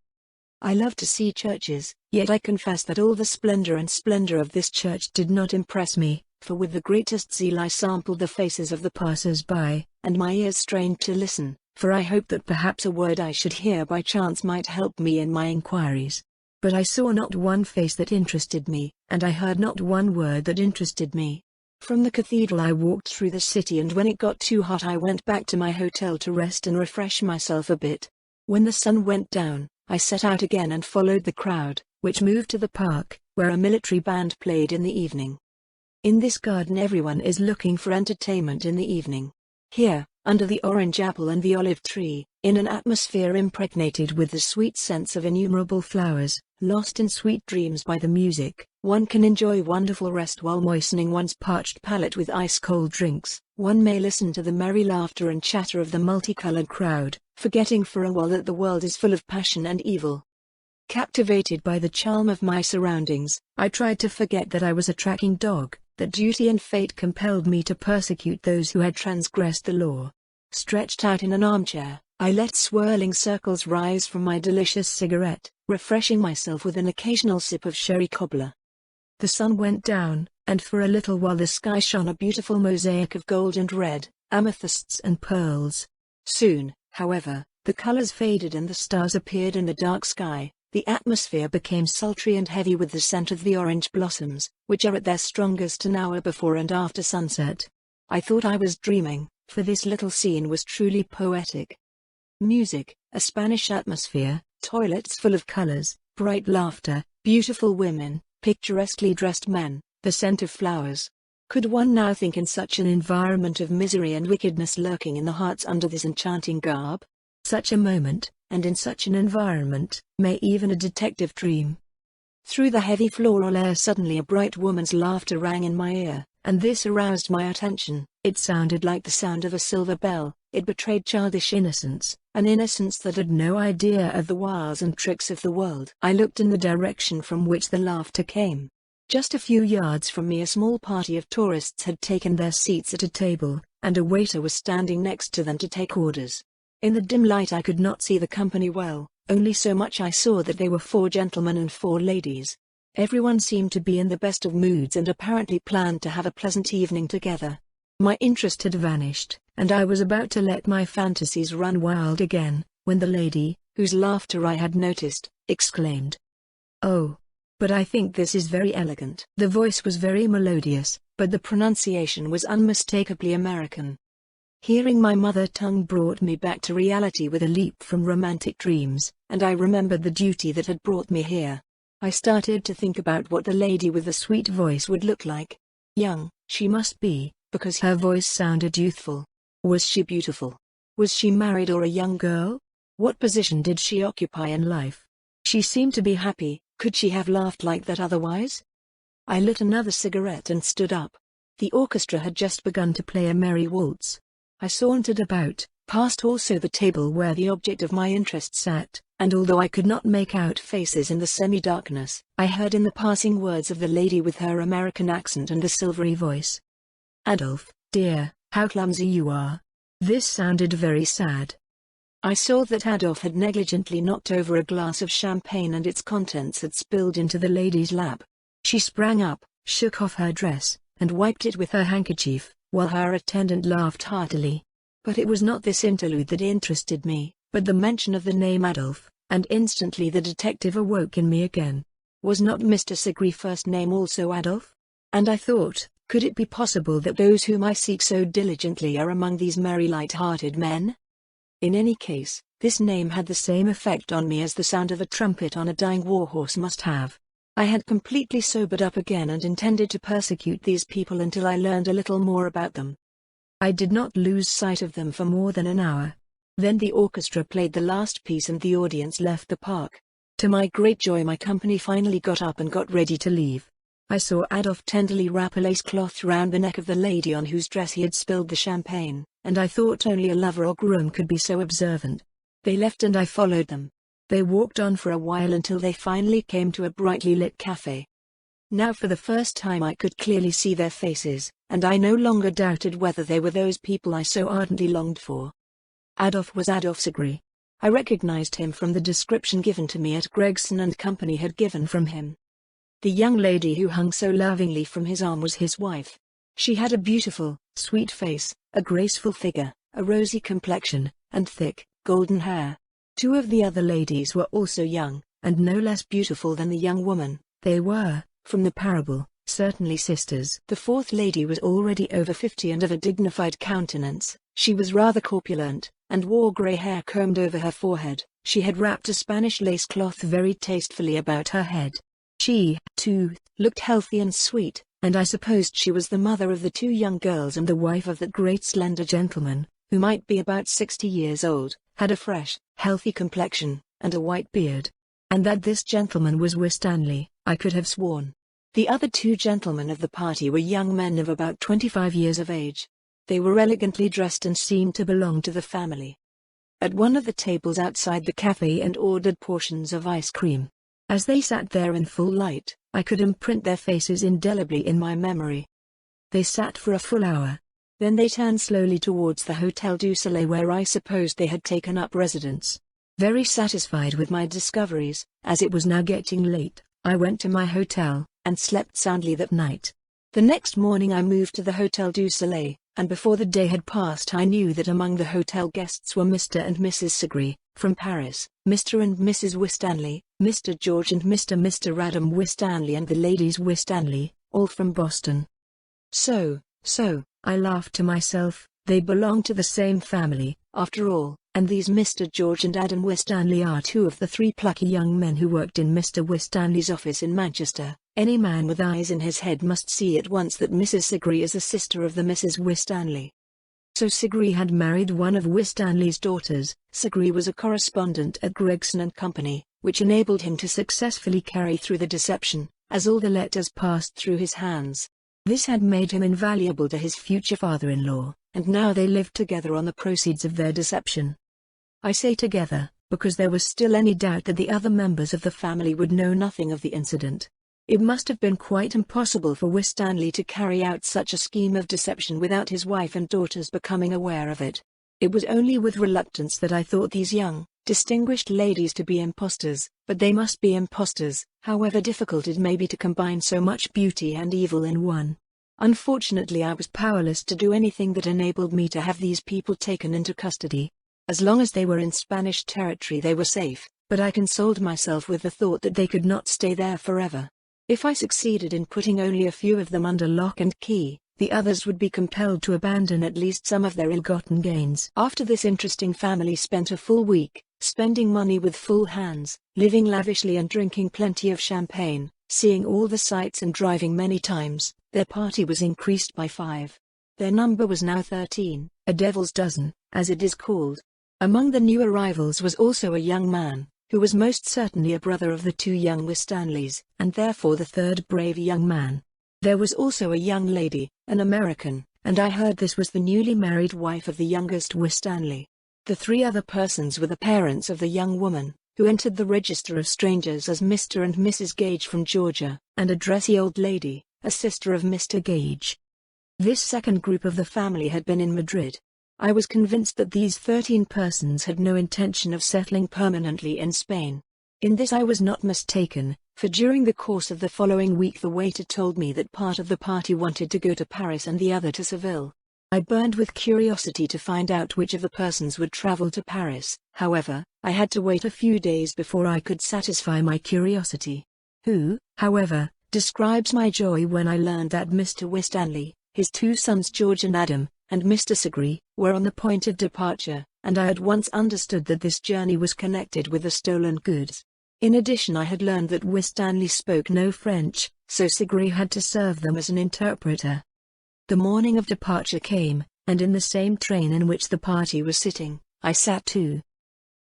I love to see churches, yet I confess that all the splendor of this church did not impress me, for with the greatest zeal I sampled the faces of the passers-by, and my ears strained to listen, for I hoped that perhaps a word I should hear by chance might help me in my inquiries. But I saw not one face that interested me, and I heard not one word that interested me. From the cathedral I walked through the city, and when it got too hot I went back to my hotel to rest and refresh myself a bit. When the sun went down, I set out again and followed the crowd, which moved to the park, where a military band played in the evening. In this garden everyone is looking for entertainment in the evening. Here, under the orange apple and the olive tree, in an atmosphere impregnated with the sweet scents of innumerable flowers, lost in sweet dreams by the music, one can enjoy wonderful rest while moistening one's parched palate with ice-cold drinks. One may listen to the merry laughter and chatter of the multicolored crowd, forgetting for a while that the world is full of passion and evil. Captivated by the charm of my surroundings, I tried to forget that I was a tracking dog, that duty and fate compelled me to persecute those who had transgressed the law. Stretched out in an armchair, I let swirling circles rise from my delicious cigarette, refreshing myself with an occasional sip of sherry cobbler. The sun went down, and for a little while the sky shone a beautiful mosaic of gold and red, amethysts and pearls. Soon, however, the colors faded and the stars appeared in the dark sky. The atmosphere became sultry and heavy with the scent of the orange blossoms, which are at their strongest an hour before and after sunset. I thought I was dreaming, for this little scene was truly poetic. Music, a Spanish atmosphere, toilets full of colors, bright laughter, beautiful women, picturesquely dressed men, the scent of flowers. Could one now think in such an environment of misery and wickedness lurking in the hearts under this enchanting garb? Such a moment, and in such an environment, may even a detective dream. Through the heavy floral air suddenly a bright woman's laughter rang in my ear, and this aroused my attention. It sounded like the sound of a silver bell. It betrayed childish innocence, an innocence that had no idea of the wiles and tricks of the world. I looked in the direction from which the laughter came. Just a few yards from me a small party of tourists had taken their seats at a table, and a waiter was standing next to them to take orders. In the dim light I could not see the company well, only so much I saw that they were 4 gentlemen and 4 ladies. Everyone seemed to be in the best of moods and apparently planned to have a pleasant evening together. My interest had vanished, and I was about to let my fantasies run wild again, when the lady, whose laughter I had noticed, exclaimed, "Oh, but I think this is very elegant." The voice was very melodious, but the pronunciation was unmistakably American. Hearing my mother tongue brought me back to reality with a leap from romantic dreams, and I remembered the duty that had brought me here. I started to think about what the lady with the sweet voice would look like. Young, she must be, because her voice sounded youthful. Was she beautiful? Was she married or a young girl? What position did she occupy in life? She seemed to be happy. Could she have laughed like that otherwise? I lit another cigarette and stood up. The orchestra had just begun to play a merry waltz. I sauntered about, past also the table where the object of my interest sat, and although I could not make out faces in the semi-darkness, I heard in the passing words of the lady with her American accent and the silvery voice. "Adolf, dear, how clumsy you are." This sounded very sad. I saw that Adolf had negligently knocked over a glass of champagne and its contents had spilled into the lady's lap. She sprang up, shook off her dress, and wiped it with her handkerchief, while her attendant laughed heartily. But it was not this interlude that interested me, but the mention of the name Adolf, and instantly the detective awoke in me again. Was not Mr. Sigry's first name also Adolf? And I thought, could it be possible that those whom I seek so diligently are among these merry light-hearted men? In any case, this name had the same effect on me as the sound of a trumpet on a dying warhorse must have. I had completely sobered up again and intended to persecute these people until I learned a little more about them. I did not lose sight of them for more than an hour. Then the orchestra played the last piece and the audience left the park. To my great joy, my company finally got up and got ready to leave. I saw Adolf tenderly wrap a lace cloth round the neck of the lady on whose dress he had spilled the champagne, and I thought only a lover or groom could be so observant. They left and I followed them. They walked on for a while until they finally came to a brightly lit cafe. Now for the first time I could clearly see their faces, and I no longer doubted whether they were those people I so ardently longed for. Adolf was Adolf Sigry. I recognized him from the description given to me at Gregson and Company had given from him. The young lady who hung so lovingly from his arm was his wife. She had a beautiful, sweet face, a graceful figure, a rosy complexion, and thick, golden hair. Two of the other ladies were also young, and no less beautiful than the young woman. They were, from the parable, certainly sisters. The fourth lady was already over 50 and of a dignified countenance. She was rather corpulent, and wore grey hair combed over her forehead. She had wrapped a Spanish lace cloth very tastefully about her head. She, too, looked healthy and sweet, and I supposed she was the mother of the two young girls and the wife of that great slender gentleman, who might be about 60 years old, had a fresh, healthy complexion, and a white beard. And that this gentleman was Winstanley, I could have sworn. The other two gentlemen of the party were young men of about 25 years of age. They were elegantly dressed and seemed to belong to the family. At one of the tables outside the cafe and ordered portions of ice cream. As they sat there in full light, I could imprint their faces indelibly in my memory. They sat for a full hour. Then they turned slowly towards the Hotel du Soleil where I supposed they had taken up residence. Very satisfied with my discoveries, as it was now getting late, I went to my hotel, and slept soundly that night. The next morning I moved to the Hotel du Soleil, and before the day had passed I knew that among the hotel guests were Mr. and Mrs. Sigry, from Paris, Mr. and Mrs. Winstanley, Mr. George and Mr. Adam Winstanley and the ladies Winstanley, all from Boston. So, I laughed to myself, they belong to the same family, after all, and these Mr. George and Adam Winstanley are two of the three plucky young men who worked in Mr. Winstanley's office in Manchester. Any man with eyes in his head must see at once that Mrs. Sigry is a sister of the Mrs. Winstanley. So Sigry had married one of Winstanley's daughters. Sigry was a correspondent at Gregson and Company, which enabled him to successfully carry through the deception, as all the letters passed through his hands. This had made him invaluable to his future father-in-law, and now they lived together on the proceeds of their deception. I say together, because there was still any doubt that the other members of the family would know nothing of the incident. It must have been quite impossible for Winstanley to carry out such a scheme of deception without his wife and daughters becoming aware of it. It was only with reluctance that I thought these young, distinguished ladies to be impostors, but they must be impostors, however difficult it may be to combine so much beauty and evil in one. Unfortunately I was powerless to do anything that enabled me to have these people taken into custody. As long as they were in Spanish territory they were safe, but I consoled myself with the thought that they could not stay there forever. If I succeeded in putting only a few of them under lock and key, the others would be compelled to abandon at least some of their ill-gotten gains. After this interesting family spent a full week, spending money with full hands, living lavishly and drinking plenty of champagne, seeing all the sights and driving many times, their party was increased by 5. Their number was now 13, a devil's dozen, as it is called. Among the new arrivals was also a young man, who was most certainly a brother of the two young Winstanleys, and therefore the third brave young man. There was also a young lady, an American, and I heard this was the newly married wife of the youngest Winstanley. The 3 other persons were the parents of the young woman, who entered the register of strangers as Mr. and Mrs. Gage from Georgia, and a dressy old lady, a sister of Mr. Gage. This second group of the family had been in Madrid. I was convinced that these 13 persons had no intention of settling permanently in Spain. In this I was not mistaken, for during the course of the following week the waiter told me that part of the party wanted to go to Paris and the other to Seville. I burned with curiosity to find out which of the persons would travel to Paris. However, I had to wait a few days before I could satisfy my curiosity. Who, however, describes my joy when I learned that Mr. Winstanley, his two sons George and Adam, and Mr. Segree, were on the point of departure, and I at once understood that this journey was connected with the stolen goods. In addition, I had learned that Winstanley spoke no French, so Segree had to serve them as an interpreter. The morning of departure came, and in the same train in which the party was sitting, I sat too.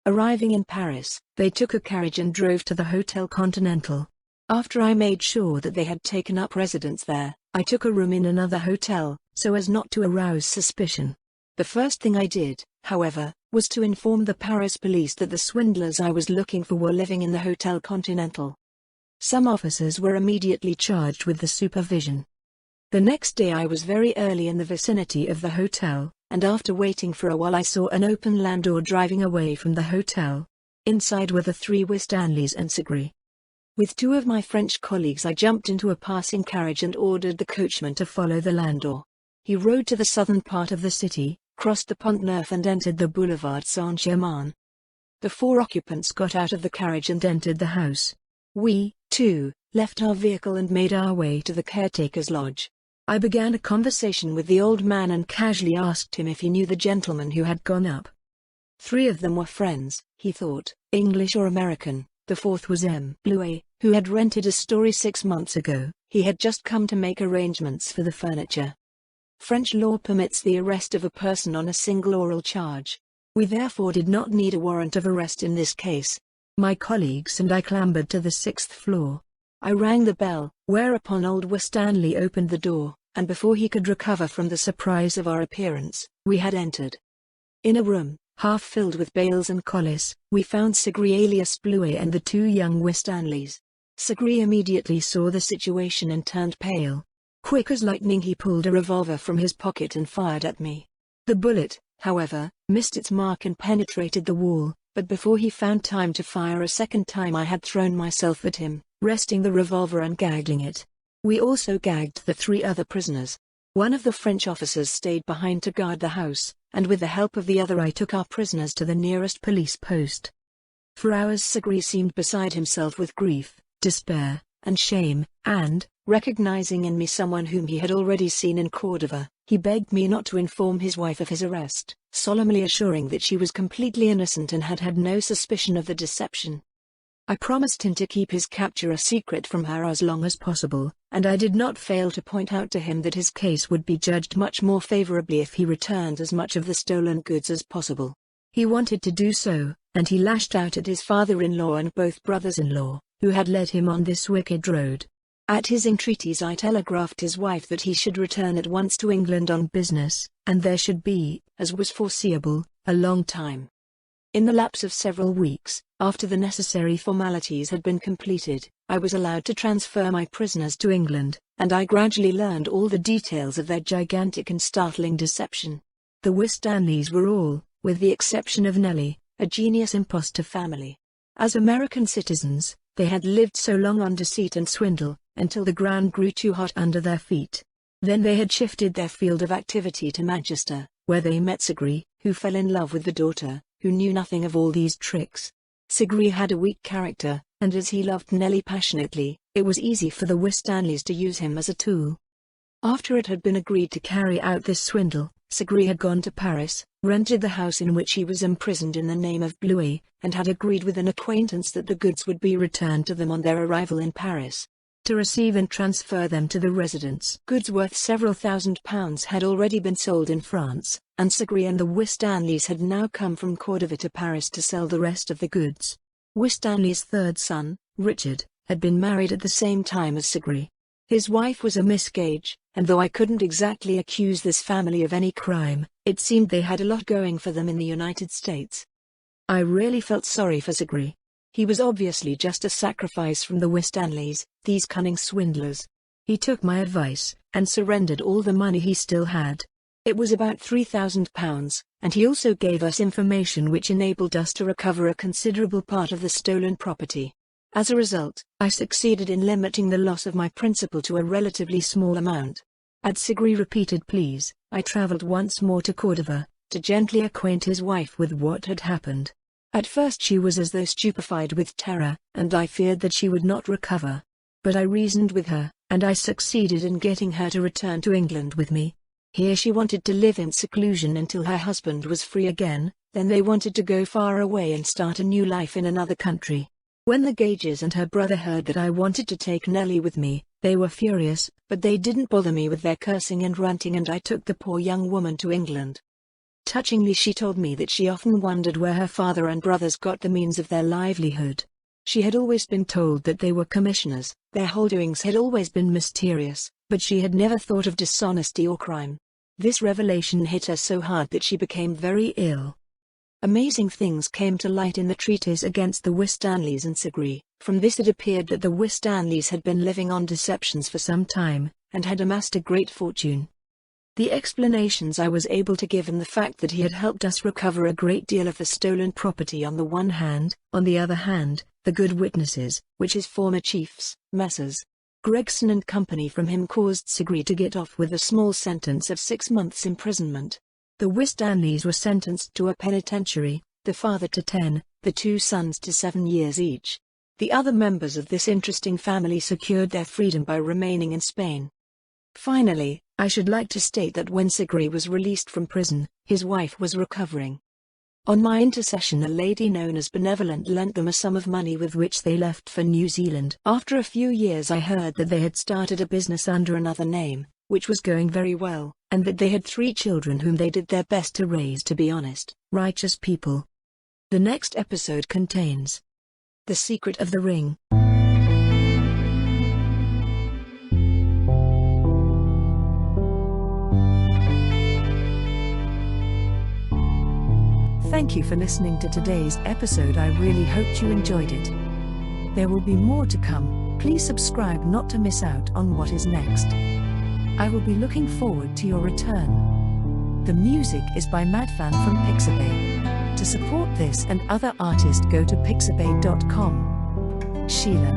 Arriving in Paris, they took a carriage and drove to the Hotel Continental. After I made sure that they had taken up residence there, I took a room in another hotel, so as not to arouse suspicion. The first thing I did, however, was to inform the Paris police that the swindlers I was looking for were living in the Hotel Continental. Some officers were immediately charged with the supervision. The next day I was very early in the vicinity of the hotel, and after waiting for a while I saw an open landau driving away from the hotel. Inside were the three Winstanleys and Segree. With two of my French colleagues I jumped into a passing carriage and ordered the coachman to follow the landau. He rode to the southern part of the city, crossed the Pont Neuf and entered the Boulevard Saint-Germain. The four occupants got out of the carriage and entered the house. We, too, left our vehicle and made our way to the caretaker's lodge. I began a conversation with the old man and casually asked him if he knew the gentleman who had gone up. Three of them were friends, he thought, English or American. The fourth was M. Bluet, who had rented a story 6 months ago. He had just come to make arrangements for the furniture. French law permits the arrest of a person on a single oral charge. We therefore did not need a warrant of arrest in this case. My colleagues and I clambered to the 6th floor. I rang the bell, whereupon old Winstanley opened the door, and before he could recover from the surprise of our appearance, we had entered. In a room, half filled with bales and colliers, we found Segree alias Bluet and the two young Winstanleys. Segree immediately saw the situation and turned pale. Quick as lightning he pulled a revolver from his pocket and fired at me. The bullet, however, missed its mark and penetrated the wall, but before he found time to fire a second time I had thrown myself at him, wresting the revolver and gagging it. We also gagged the three other prisoners. One of the French officers stayed behind to guard the house, and with the help of the other I took our prisoners to the nearest police post. For hours Segree seemed beside himself with grief, despair, and shame, and, recognizing in me someone whom he had already seen in Cordova, he begged me not to inform his wife of his arrest, solemnly assuring that she was completely innocent and had had no suspicion of the deception. I promised him to keep his capture a secret from her as long as possible, and I did not fail to point out to him that his case would be judged much more favorably if he returned as much of the stolen goods as possible. He wanted to do so, and he lashed out at his father-in-law and both brothers-in-law, who had led him on this wicked road. At his entreaties I telegraphed his wife that he should return at once to England on business, and there should be, as was foreseeable, a long time. In the lapse of several weeks, after the necessary formalities had been completed, I was allowed to transfer my prisoners to England, and I gradually learned all the details of their gigantic and startling deception. The Winstanleys were all, with the exception of Nellie, a genius impostor family. As American citizens, they had lived so long on deceit and swindle, until the ground grew too hot under their feet. Then they had shifted their field of activity to Manchester, where they met Segree, who fell in love with the daughter, who knew nothing of all these tricks. Segree had a weak character, and as he loved Nellie passionately, it was easy for the Winstanleys to use him as a tool. After it had been agreed to carry out this swindle, Segree had gone to Paris, rented the house in which he was imprisoned in the name of Bluet, and had agreed with an acquaintance that the goods would be returned to them on their arrival in Paris, to receive and transfer them to the residence. Goods worth several £1,000s had already been sold in France, and Segree and the Winstanleys had now come from Cordova to Paris to sell the rest of the goods. Winstanley's third son, Richard, had been married at the same time as Segree. His wife was a Miss Gage, and though I couldn't exactly accuse this family of any crime, it seemed they had a lot going for them in the United States. I really felt sorry for Segree. He was obviously just a sacrifice from the Winstanleys, these cunning swindlers. He took my advice, and surrendered all the money he still had. It was about £3,000, and he also gave us information which enabled us to recover a considerable part of the stolen property. As a result, I succeeded in limiting the loss of my principal to a relatively small amount. At Sigri repeated pleas, I travelled once more to Cordova, to gently acquaint his wife with what had happened. At first she was as though stupefied with terror, and I feared that she would not recover. But I reasoned with her, and I succeeded in getting her to return to England with me. Here she wanted to live in seclusion until her husband was free again, then they wanted to go far away and start a new life in another country. When the Gages and her brother heard that I wanted to take Nellie with me, they were furious, but they didn't bother me with their cursing and ranting, and I took the poor young woman to England. Touchingly, she told me that she often wondered where her father and brothers got the means of their livelihood. She had always been told that they were commissioners, their whole doings had always been mysterious, but she had never thought of dishonesty or crime. This revelation hit her so hard that she became very ill. Amazing things came to light in the treatise against the Winstanleys and Sigri. From this it appeared that the Winstanleys had been living on deceptions for some time, and had amassed a great fortune. The explanations I was able to give, and the fact that he had helped us recover a great deal of the stolen property on the one hand, on the other hand, the good witnesses, which his former chiefs, Messrs. Gregson and company from him, caused Sigri to get off with a small sentence of 6 months' imprisonment. The Winstanleys were sentenced to a penitentiary, the father to 10, the 2 sons to 7 years each. The other members of this interesting family secured their freedom by remaining in Spain. Finally, I should like to state that when Sigri was released from prison, his wife was recovering. On my intercession, a lady known as Benevolent lent them a sum of money with which they left for New Zealand. After a few years I heard that they had started a business under another name, which was going very well, and that they had 3 children whom they did their best to raise to be honest, righteous people. The next episode contains The Secret of the Ring. Thank you for listening to today's episode. I really hoped you enjoyed it. There will be more to come. Please subscribe not to miss out on what is next. I will be looking forward to your return. The music is by Madfan from Pixabay. To support this and other artists, go to pixabay.com. Sheila.